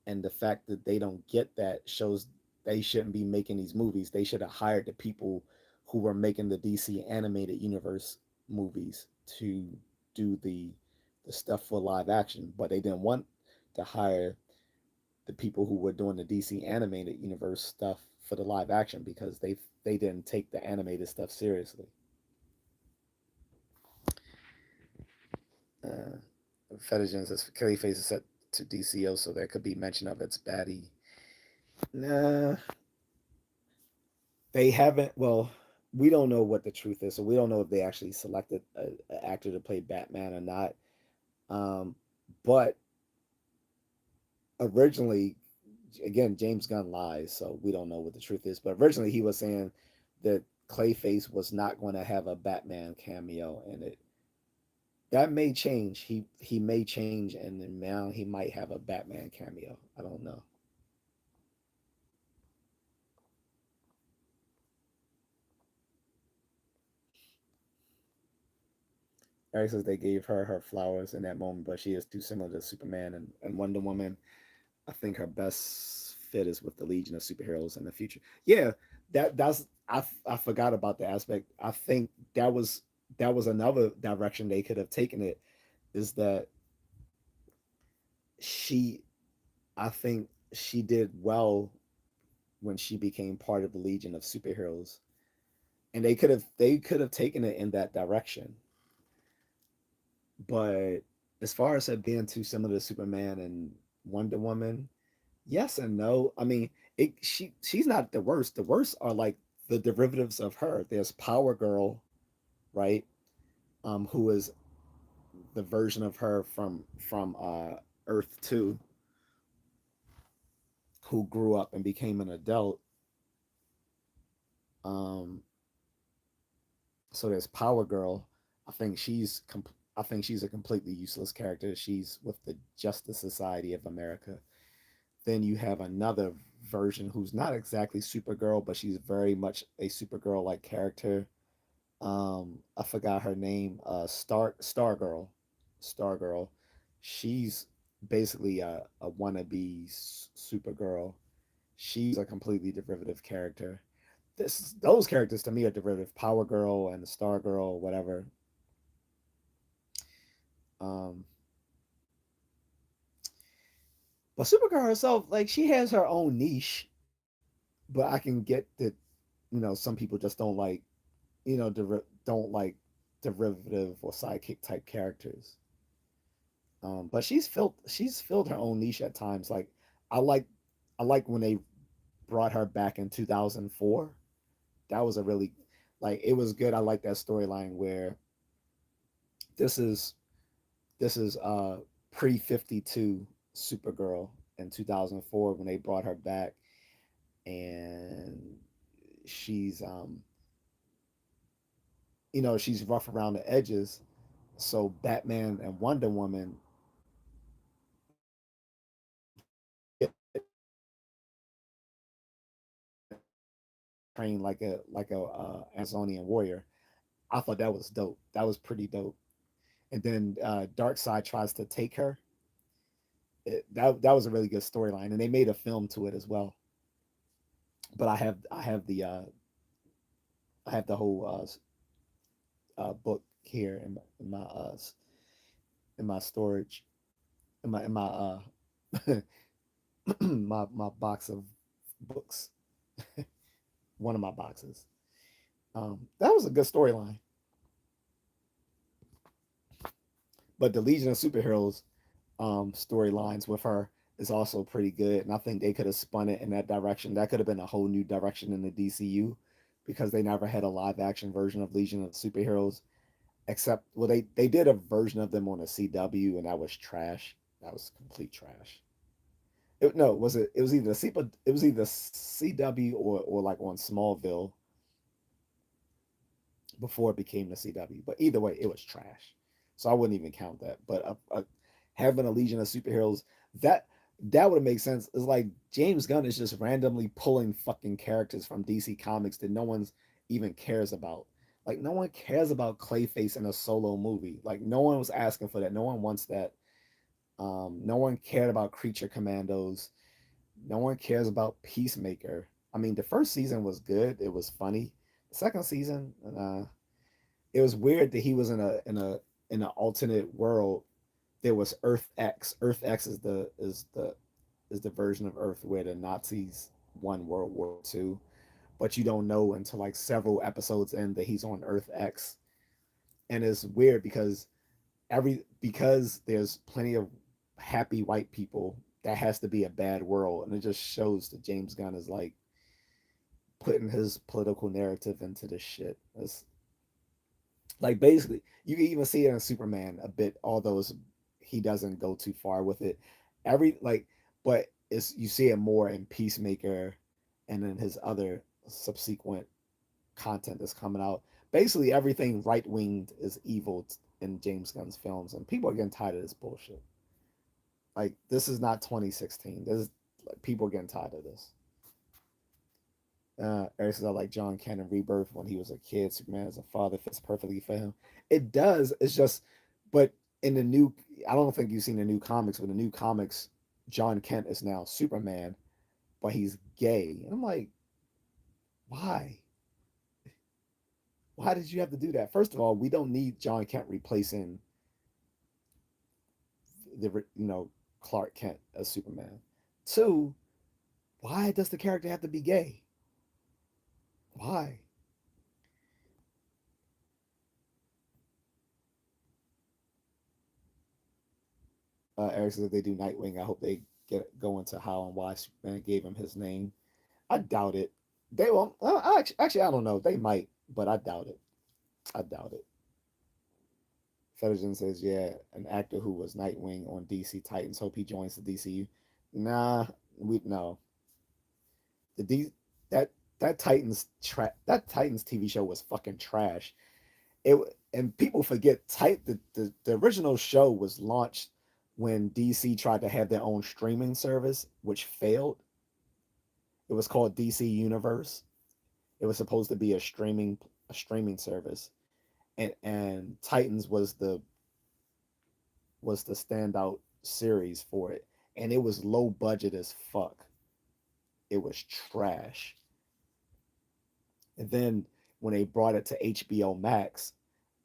and the fact that they don't get that shows they shouldn't be making these movies. They should have hired the people who were making the DC animated universe movies to do the stuff for live action, but they didn't want to hire the people who were doing the DC animated universe stuff for the live action because they didn't take the animated stuff seriously. Uh, Fetigen says Clayface is set to DCO, so there could be mention of its baddie. Nah, they haven't. Well, we don't know what the truth is, so we don't know if they actually selected an actor to play Batman or not. Um, but originally, again, James Gunn lies, so we don't know what the truth is. But originally, he was saying that Clayface was not going to have a Batman cameo in it. That may change. He may change, and now he might have a Batman cameo. I don't know. Eric says they gave her flowers in that moment, but she is too similar to Superman and Wonder Woman. I think her best fit is with the Legion of Superheroes in the future. Yeah, I forgot about the aspect. I think that was another direction they could have taken it. Is that she? I think she did well when she became part of the Legion of Superheroes, and they could have taken it in that direction. But as far as it being too similar to Superman and Wonder Woman, yes and no. I mean, she's not the worst. The worst are like the derivatives of her. There's Power Girl, right? Who is the version of her from Earth 2, who grew up and became an adult. Um, so there's Power Girl. I think I think she's a completely useless character. She's with the Justice Society of America. Then you have another version who's not exactly Supergirl, but she's very much a Supergirl like character. I forgot her name. Stargirl. She's basically a wannabe Supergirl. She's a completely derivative character. Those characters to me are derivative. Power Girl and Stargirl, whatever. Um, but Supergirl herself, like she has her own niche, but I can get that. Some people just don't like don't like derivative or sidekick type characters. But she's filled her own niche at times. Like I like I like when they brought her back in 2004. That was a really like it was good. I like that storyline where this is this is pre 52 Supergirl in 2004 when they brought her back, and she's she's rough around the edges. So Batman and Wonder Woman get trained like a Amazonian warrior. I thought that was dope. That was pretty dope. And then Darkseid tries to take her. That was a really good storyline, and they made a film to it as well. But I have the whole book here in my storage in my my box of books. One of my boxes. That was a good storyline. But the Legion of Superheroes storylines with her is also pretty good, and I think they could have spun it in that direction. That could have been a whole new direction in the DCU because they never had a live action version of Legion of Superheroes. Except, well, they did a version of them on a CW, and that was trash. That was complete trash. No, was it? It was either it was either CW or like on Smallville before it became the CW. But either way, it was trash. So I wouldn't even count that. But having a Legion of Superheroes, that that would make sense. It's like James Gunn is just randomly pulling fucking characters from DC Comics that no one's even cares about. Like no one cares about Clayface in a solo movie. Like no one was asking for that. No one wants that. No one cared about Creature Commandos. No one cares about Peacemaker. I mean, the first season was good. It was funny. The second season, it was weird that he was in an alternate world. There was Earth X. Earth X is the version of Earth where the Nazis won World War II, but you don't know until like several episodes in that he's on Earth X, and it's weird because there's plenty of happy white people. That has to be a bad world, and it just shows that James Gunn is like putting his political narrative into this shit. It's like basically you can even see it in Superman a bit, although he doesn't go too far with it. Every like, but it's you see it more in Peacemaker, and in his other subsequent content that's coming out. Basically, everything right winged is evil in James Gunn's films, and people are getting tired of this bullshit. Like this is not 2016. This is like, people are getting tired of this. Eric says I like John Cannon Rebirth when he was a kid. Superman as a father fits perfectly for him. It does. It's just, but in the new, I don't think you've seen the new comics. But the new comics, John Kent is now Superman, but he's gay. And I'm like, why? Why did you have to do that? First of all, we don't need John Kent replacing the Clark Kent as Superman. Two, why does the character have to be gay? Why? Eric says if they do Nightwing, I hope they get go into how and why Superman gave him his name. I doubt it. They won't. Actually, I don't know. They might, but I doubt it. I doubt it. Federation says, yeah, an actor who was Nightwing on DC Titans. Hope he joins the DCU. Nah, we no. The D that that Titans TV show was fucking trash. It and people forget the original show was launched when DC tried to have their own streaming service, which failed. It was called DC Universe. It was supposed to be a streaming service, and Titans was the standout series for it, and it was low budget as fuck. It was trash. And then when they brought it to HBO Max,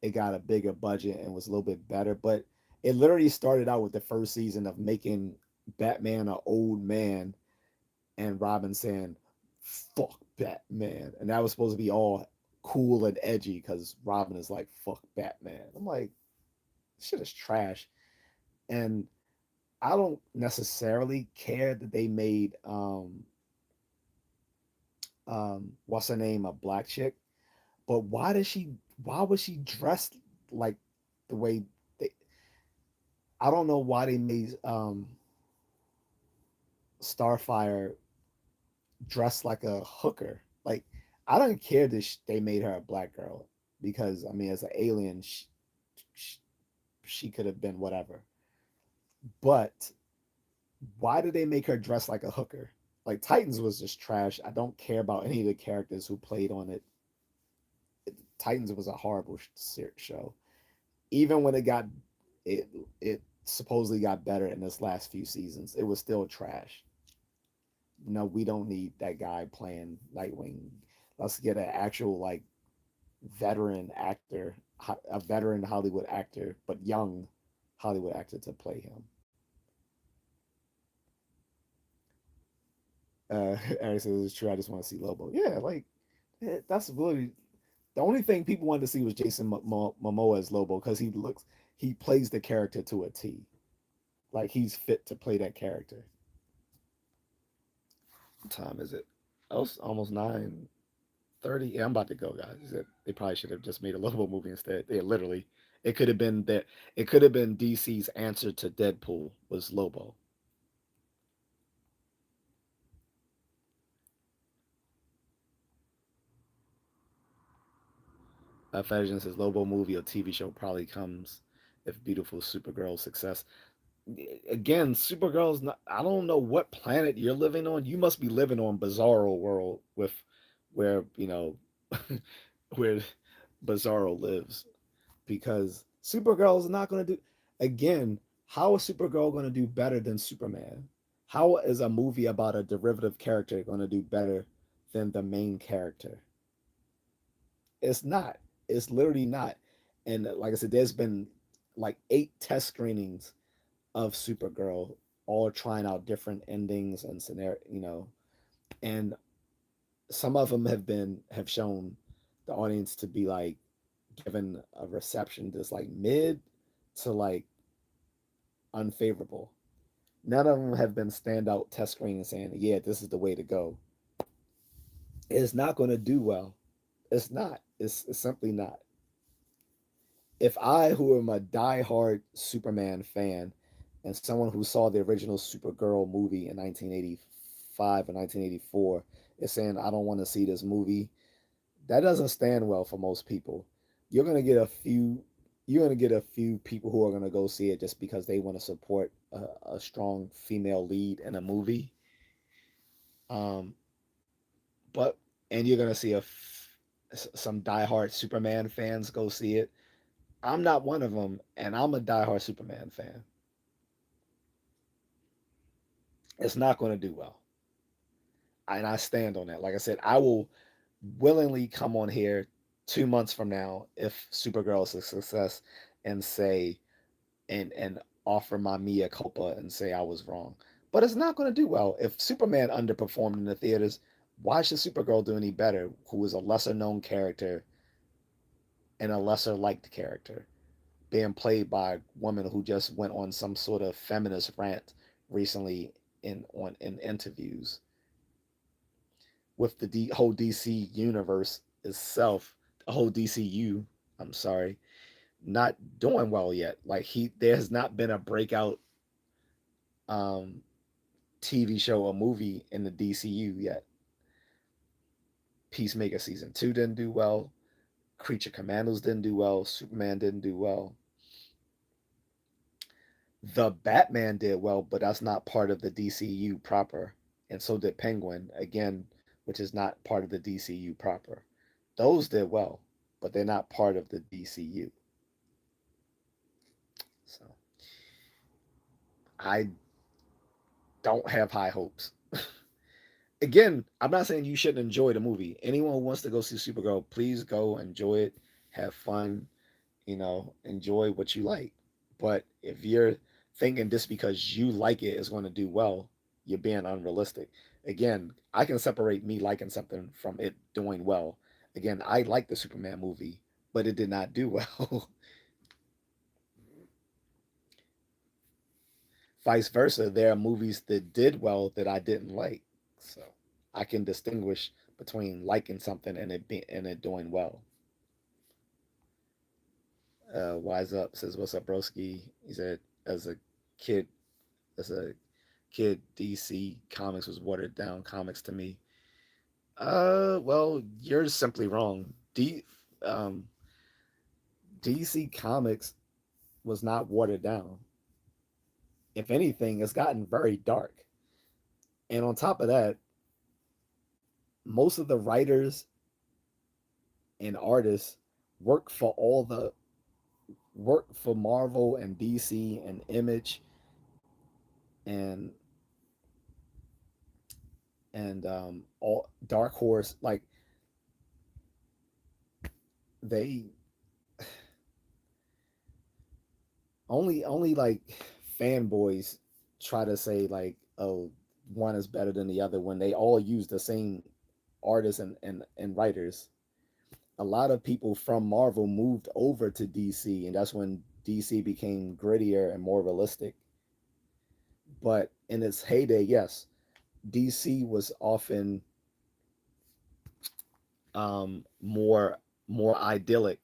it got a bigger budget and was a little bit better. But it literally started out with the first season of making Batman an old man and Robin saying, fuck Batman. And that was supposed to be all cool and edgy because Robin is like, fuck Batman. I'm like, this shit is trash. And I don't necessarily care that they made what's her name, a black chick, but why was she dressed like the way they I don't know why they made Starfire dressed like a hooker. Like I don't care that they made her a black girl because I mean as an alien she, she could have been whatever. But why did they make her dress like a hooker? Like Titans was just trash. I don't care about any of the characters who played on it. Titans was a horrible show. Even when it it supposedly got better in this last few seasons, it was still trash. No, we don't need that guy playing Nightwing. Let's get an actual like veteran actor, a veteran Hollywood actor, but young Hollywood actor to play him. Eric says it's true. I just want to see Lobo. Yeah, like that's really the only thing people wanted to see was Jason Momoa as Lobo because he plays the character to a T. Like he's fit to play that character. What time is it? Oh, it's almost 9:30. Yeah, I'm about to go, guys. They probably should have just made a Lobo movie instead. They literally, it could have been that. It could have been DC's answer to Deadpool was Lobo. Federation says Lobo movie or TV show probably comes if beautiful Supergirl success. Again, Supergirl's not. I don't know what planet you're living on. You must be living on Bizarro world with where where Bizarro lives because Supergirl is not going to do. Again, how is Supergirl going to do better than Superman? How is a movie about a derivative character going to do better than the main character? It's not. It's literally not. And like I said, there's been like 8 test screenings of Supergirl, all trying out different endings and scenario. And some of them have shown the audience to be like given a reception that's like mid to like unfavorable. None of them have been standout test screenings saying, yeah, this is the way to go. It's not going to do well. It's not. It's simply not. If I, who am a diehard Superman fan, and someone who saw the original Supergirl movie in 1985 and 1984, is saying I don't want to see this movie, that doesn't stand well for most people. You're gonna get a few. You're gonna get a few people who are gonna go see it just because they want to support a strong female lead in a movie. Um, but and you're gonna see some diehard Superman fans go see it. I'm not one of them, and I'm a diehard Superman fan. It's not going to do well, and I stand on that. Like I said, I will willingly come on here 2 months from now if Supergirl is a success and say and offer my mea culpa and say I was wrong. But it's not going to do well. If Superman underperformed in the theaters, why should Supergirl do any better? Who is a lesser known character and a lesser liked character, being played by a woman who just went on some sort of feminist rant recently in interviews with the whole DC universe itself, the whole DCU. I'm sorry, not doing well yet. Like there has not been a breakout um, TV show or movie in the DCU yet. Peacemaker season 2 didn't do well. Creature Commandos didn't do well. Superman didn't do well. The Batman did well, but that's not part of the DCU proper. And so did Penguin, again, which is not part of the DCU proper. Those did well, but they're not part of the DCU. So I don't have high hopes. Again, I'm not saying you shouldn't enjoy the movie. Anyone who wants to go see Supergirl, please go enjoy it, have fun, enjoy what you like. But if you're thinking just because you like it is going to do well, you're being unrealistic. Again, I can separate me liking something from it doing well. Again, I like the Superman movie, but it did not do well. Vice versa, there are movies that did well that I didn't like. So I can distinguish between liking something and it doing well. Wise Up says, "What's up, broski?" He said, "As a kid, as a kid, DC Comics was watered down comics to me." Well, you're simply wrong. Um, DC Comics was not watered down. If anything, it's gotten very dark. And on top of that, most of the writers and artists work for all the work for Marvel and DC and Image and all Dark Horse. Like they only like fanboys try to say like, oh, one is better than the other when they all use the same artists and writers. A lot of people from Marvel moved over to DC, and that's when DC became grittier and more realistic. But in its heyday, yes, DC was often more idyllic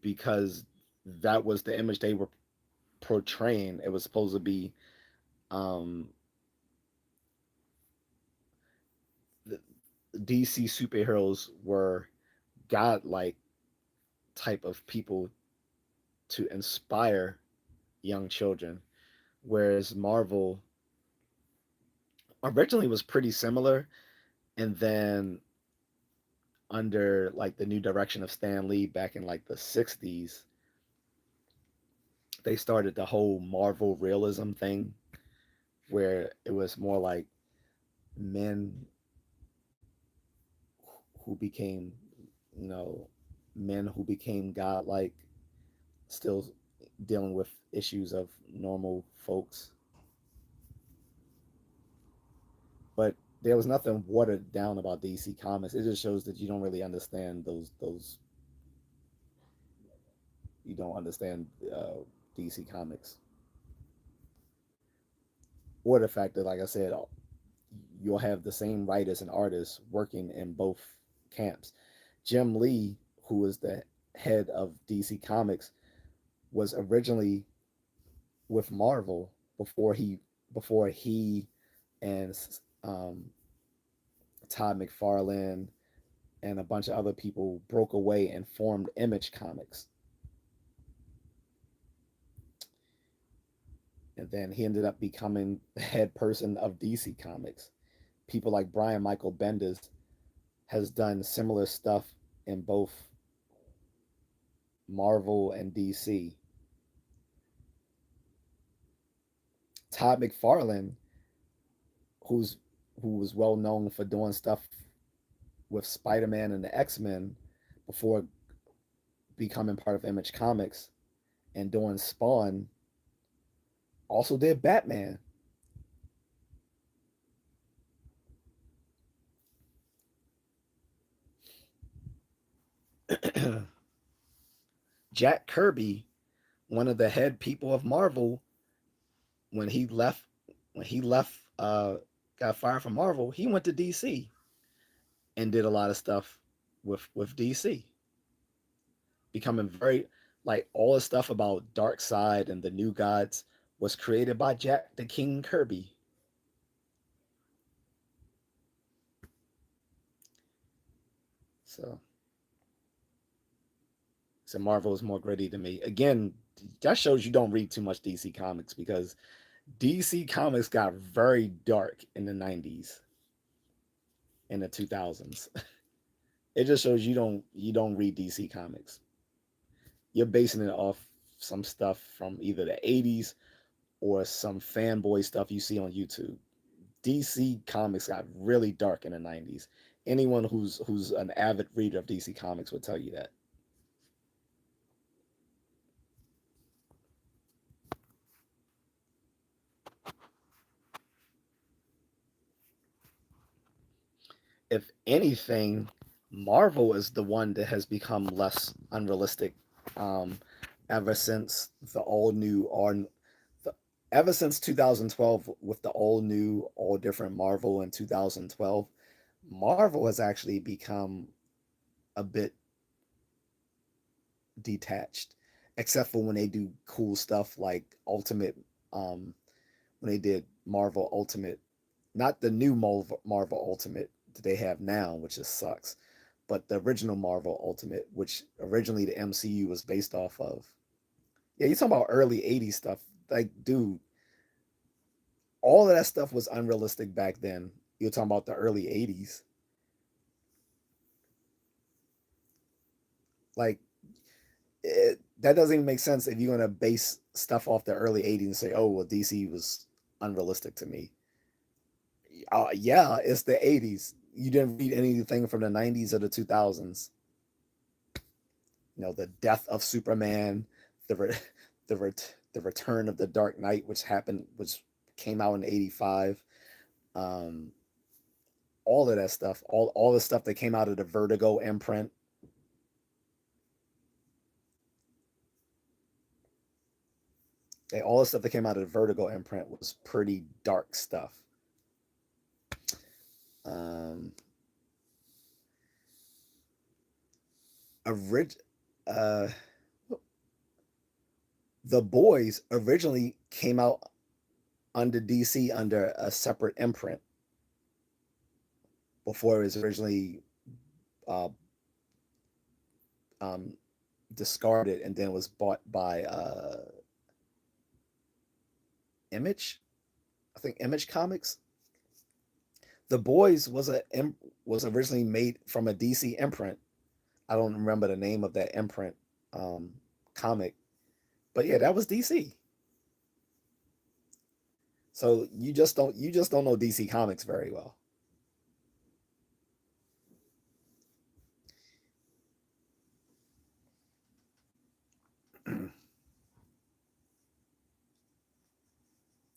because that was the image they were portraying. It was supposed to be um, the DC superheroes were godlike type of people to inspire young children, whereas Marvel originally was pretty similar, and then under like the new direction of Stan Lee back in like the 60s, they started the whole Marvel realism thing where it was more like men who became, you know, men who became godlike, still dealing with issues of normal folks. But there was nothing watered down about DC Comics. It just shows that you don't really understand those you don't understand DC Comics, or the fact that, like I said, you'll have the same writers and artists working in both camps. Jim Lee, who was the head of DC Comics, was originally with Marvel before he and um, Todd McFarlane and a bunch of other people broke away and formed Image Comics. And then he ended up becoming the head person of DC Comics. People like Brian Michael Bendis has done similar stuff in both Marvel and DC. Todd McFarlane, who's who was well known for doing stuff with Spider-Man and the X-Men before becoming part of Image Comics and doing Spawn, also did Batman. Jack Kirby, one of the head people of Marvel, when he left when he left got fired from Marvel, he went to DC and did a lot of stuff with DC, becoming very like all the stuff about Dark Side and the New Gods was created by Jack the King Kirby. So so Marvel is more gritty to me. Again, that shows you don't read too much DC Comics because DC Comics got very dark in the 90s and the 2000s. It just shows you don't read DC Comics. You're basing it off some stuff from either the 80s or some fanboy stuff you see on YouTube. DC Comics got really dark in the 90s. Anyone who's an avid reader of DC Comics would tell you that. If anything, Marvel is the one that has become less unrealistic um, ever since the all new or the, ever since 2012 with the all new all different Marvel in 2012. Marvel has actually become a bit detached, except for when they do cool stuff like Ultimate. When they did Marvel Ultimate, not the new Marvel Ultimate that they have now, which just sucks, but the original Marvel Ultimate, which originally the MCU was based off of. Yeah, you talking about early '80s stuff, like dude. all of that stuff was unrealistic back then. You're talking about the early 80s. Like, that doesn't even make sense if you're going to base stuff off the early 80s and say, oh, well, DC was unrealistic to me. Yeah, it's the 80s. You didn't read anything from the 90s or the 2000s. The death of Superman, the re- the return of the Dark Knight, which came out in '85. Um, all of that stuff, all the stuff that came out of the Vertigo imprint. All the stuff that came out of the Vertigo imprint was pretty dark stuff. Um, orig- uh, the Boys originally came out under DC under a separate imprint before it was originally uh, um, discarded and then was bought by Image. I think Image Comics. The Boys was originally made from a DC imprint. I don't remember the name of that imprint um, comic, but yeah, that was DC. So you just don't know DC Comics very well.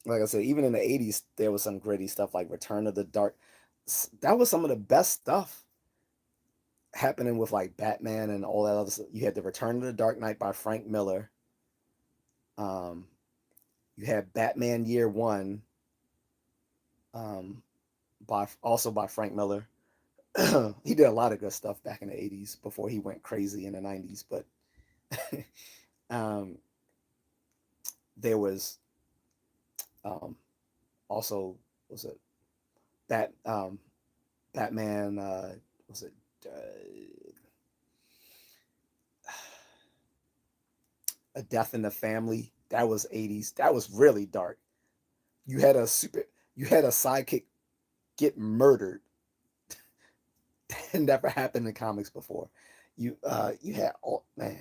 Like I said, even in the '80s, there was some gritty stuff like Return of the Dark. That was some of the best stuff happening with like Batman and all that other stuff. You had the Return of the Dark Knight by Frank Miller. Um, you had Batman Year One, um, by Frank Miller. He did a lot of good stuff back in the '80s before he went crazy in the '90s. But um, there was um, also was it Batman? Was it A Death in the Family? That was '80s. That was really dark. You had a super. You had a sidekick get murdered. That never happened in comics before. You had all man.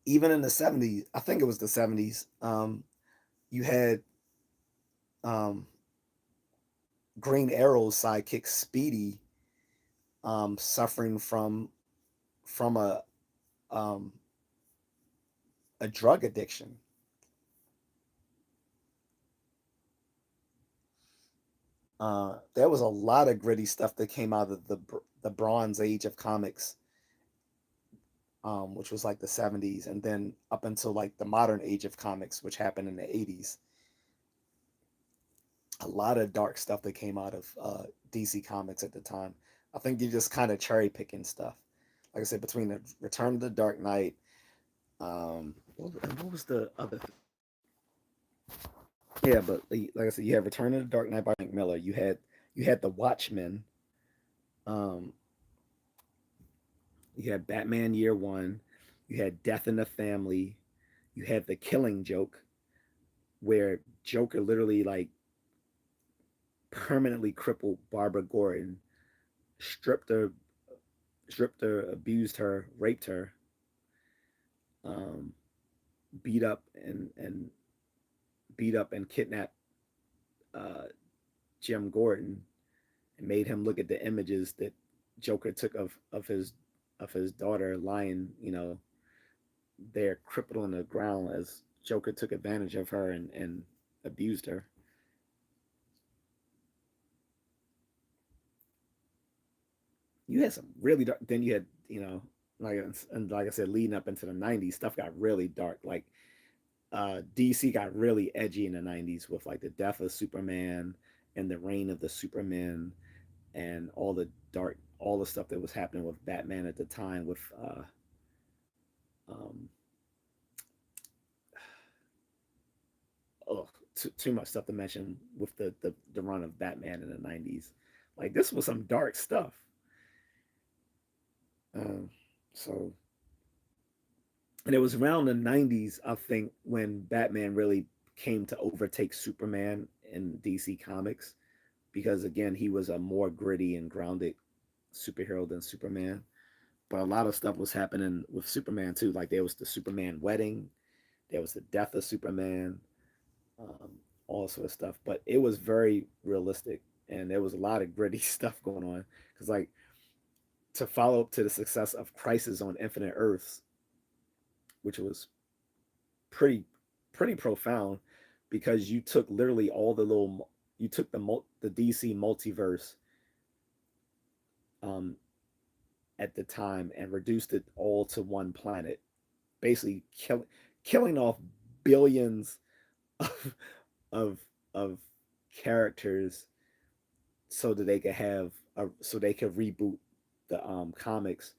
Even in the '70s, I think it was the '70s. You had um, Green Arrow's sidekick Speedy suffering from um, a drug addiction. There was a lot of gritty stuff that came out of the Bronze Age of comics, which was like the '70s, and then up until like the modern age of comics, which happened in the '80s. A lot of dark stuff that came out of DC Comics at the time. I think you're just kind of cherry picking stuff. Like I said, between the Return of the Dark Knight, what was the other? Yeah, but like I said, you had Return of the Dark Knight by Frank Miller. You had the Watchmen. Um, you had Batman Year One. You had Death in the Family. You had the Killing Joke, where Joker literally like permanently crippled Barbara Gordon, stripped her, abused her, raped her, um, beat up and beat up and kidnapped uh, Jim Gordon, and made him look at the images that Joker took of his daughter lying, there crippled on the ground as Joker took advantage of her and abused her. You had some really dark. Then you had like I said, leading up into the '90s, stuff got really dark. Like DC got really edgy in the '90s with like the death of Superman and the reign of the Supermen and all the stuff that was happening with Batman at the time with um, oh, too much stuff to mention with the run of Batman in the '90s. Like this was some dark stuff. Um, so And it was around the 90s, I think, when Batman really came to overtake Superman in DC Comics, because again, he was a more gritty and grounded superhero than Superman. But a lot of stuff was happening with Superman too. Like there was the Superman wedding, there was the death of Superman, um, all sort of stuff. But it was very realistic, and there was a lot of gritty stuff going on. Because like to follow up to the success of Crisis on Infinite Earths, which was pretty pretty profound, because you took literally all the little, you took the DC multiverse um, at the time and reduced it all to one planet, basically killing off billions of of of characters so that they could have so they could reboot the comics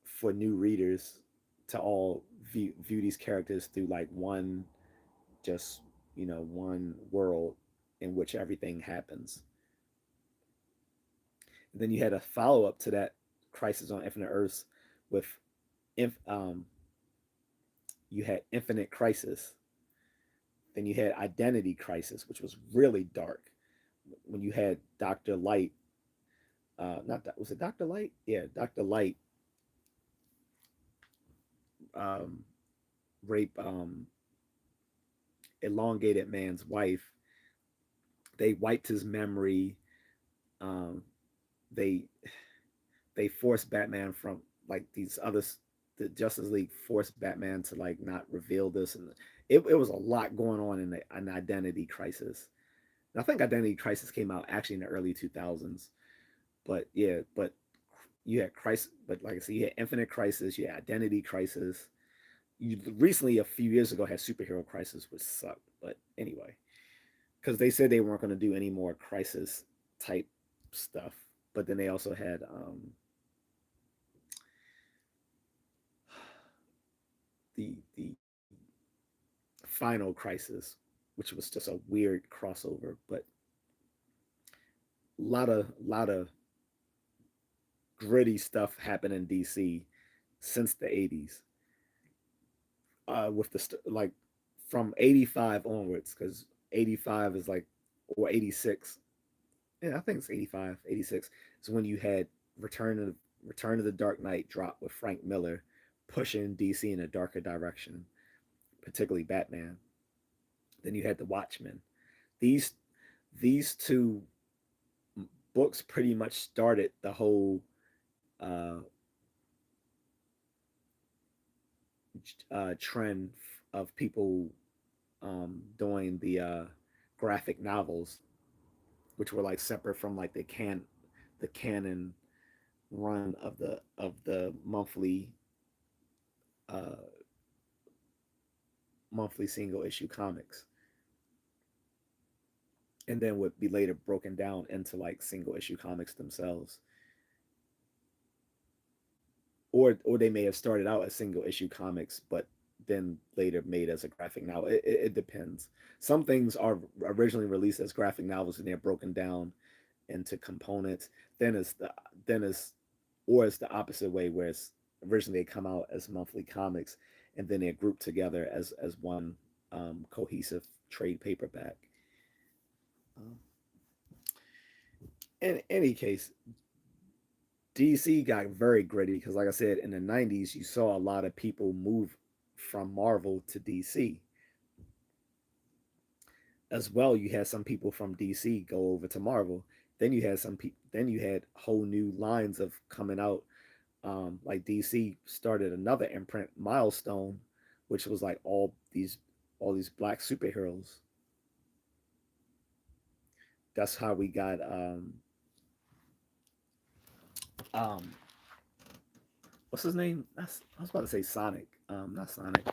for new readers to all view these characters through like one, just one world in which everything happens. And then you had a follow up to that, Crisis on Infinite Earths, with inf- um, you had Infinite Crisis. Then you had Identity Crisis, which was really dark. When you had Doctor Light, not that was it Doctor Light? Yeah, Doctor Light um, rape elongated man's wife. They wiped his memory. Um, they they forced Batman from like these others. The Justice League forced Batman to like not reveal this, and it was a lot going on in an Identity Crisis. And I think Identity Crisis came out actually in the early 2000s. But yeah, but you had Crisis, but like I said, you had Infinite Crisis, you had Identity Crisis. You recently, a few years ago, had Superhero Crisis, which sucked. But anyway, because they said they weren't going to do any more Crisis type stuff. But then they also had the Final Crisis, which was just a weird crossover. But a lot of gritty stuff happened in DC since the 80s, with the like from 85 onwards, because 85 is like, or 86, yeah, I think it's 85, 86 is when you had Return of the Dark Knight drop with Frank Miller pushing DC in a darker direction, particularly Batman. Then you had the Watchmen. These these two books pretty much started the whole uh, trend of people doing the graphic novels, which were like separate from like the canon run of the uh, monthly single issue comics, and then would be later broken down into like single issue comics themselves, or they may have started out as single issue comics, but then later made as a graphic novel. It depends. Some things are originally released as graphic novels and they're broken down into components. Then it's the then it's or it's the opposite way, where it's originally they come out as monthly comics and then they're grouped together as one cohesive trade paperback. Um, in any case, DC got very gritty because, like I said, in the 90s, you saw a lot of people move from Marvel to DC. As well, you had some people from DC go over to Marvel. Then you had some people. Then you had whole new lines of coming out. Like DC started another imprint, Milestone, which was like all these black superheroes. That's how we got um what's his name? I was about to say Sonic. Not Sonic.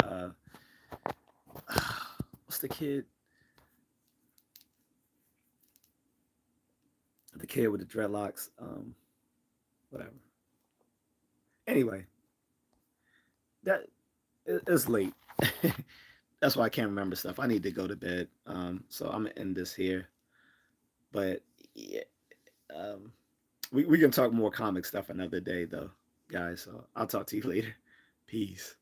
What's the kid with the dreadlocks? Whatever. Anyway, that it's late. That's why I can't remember stuff. I need to go to bed. So I'm gonna end this here. But yeah, um, we can talk more comic stuff another day, though, guys. So I'll talk to you later. Peace.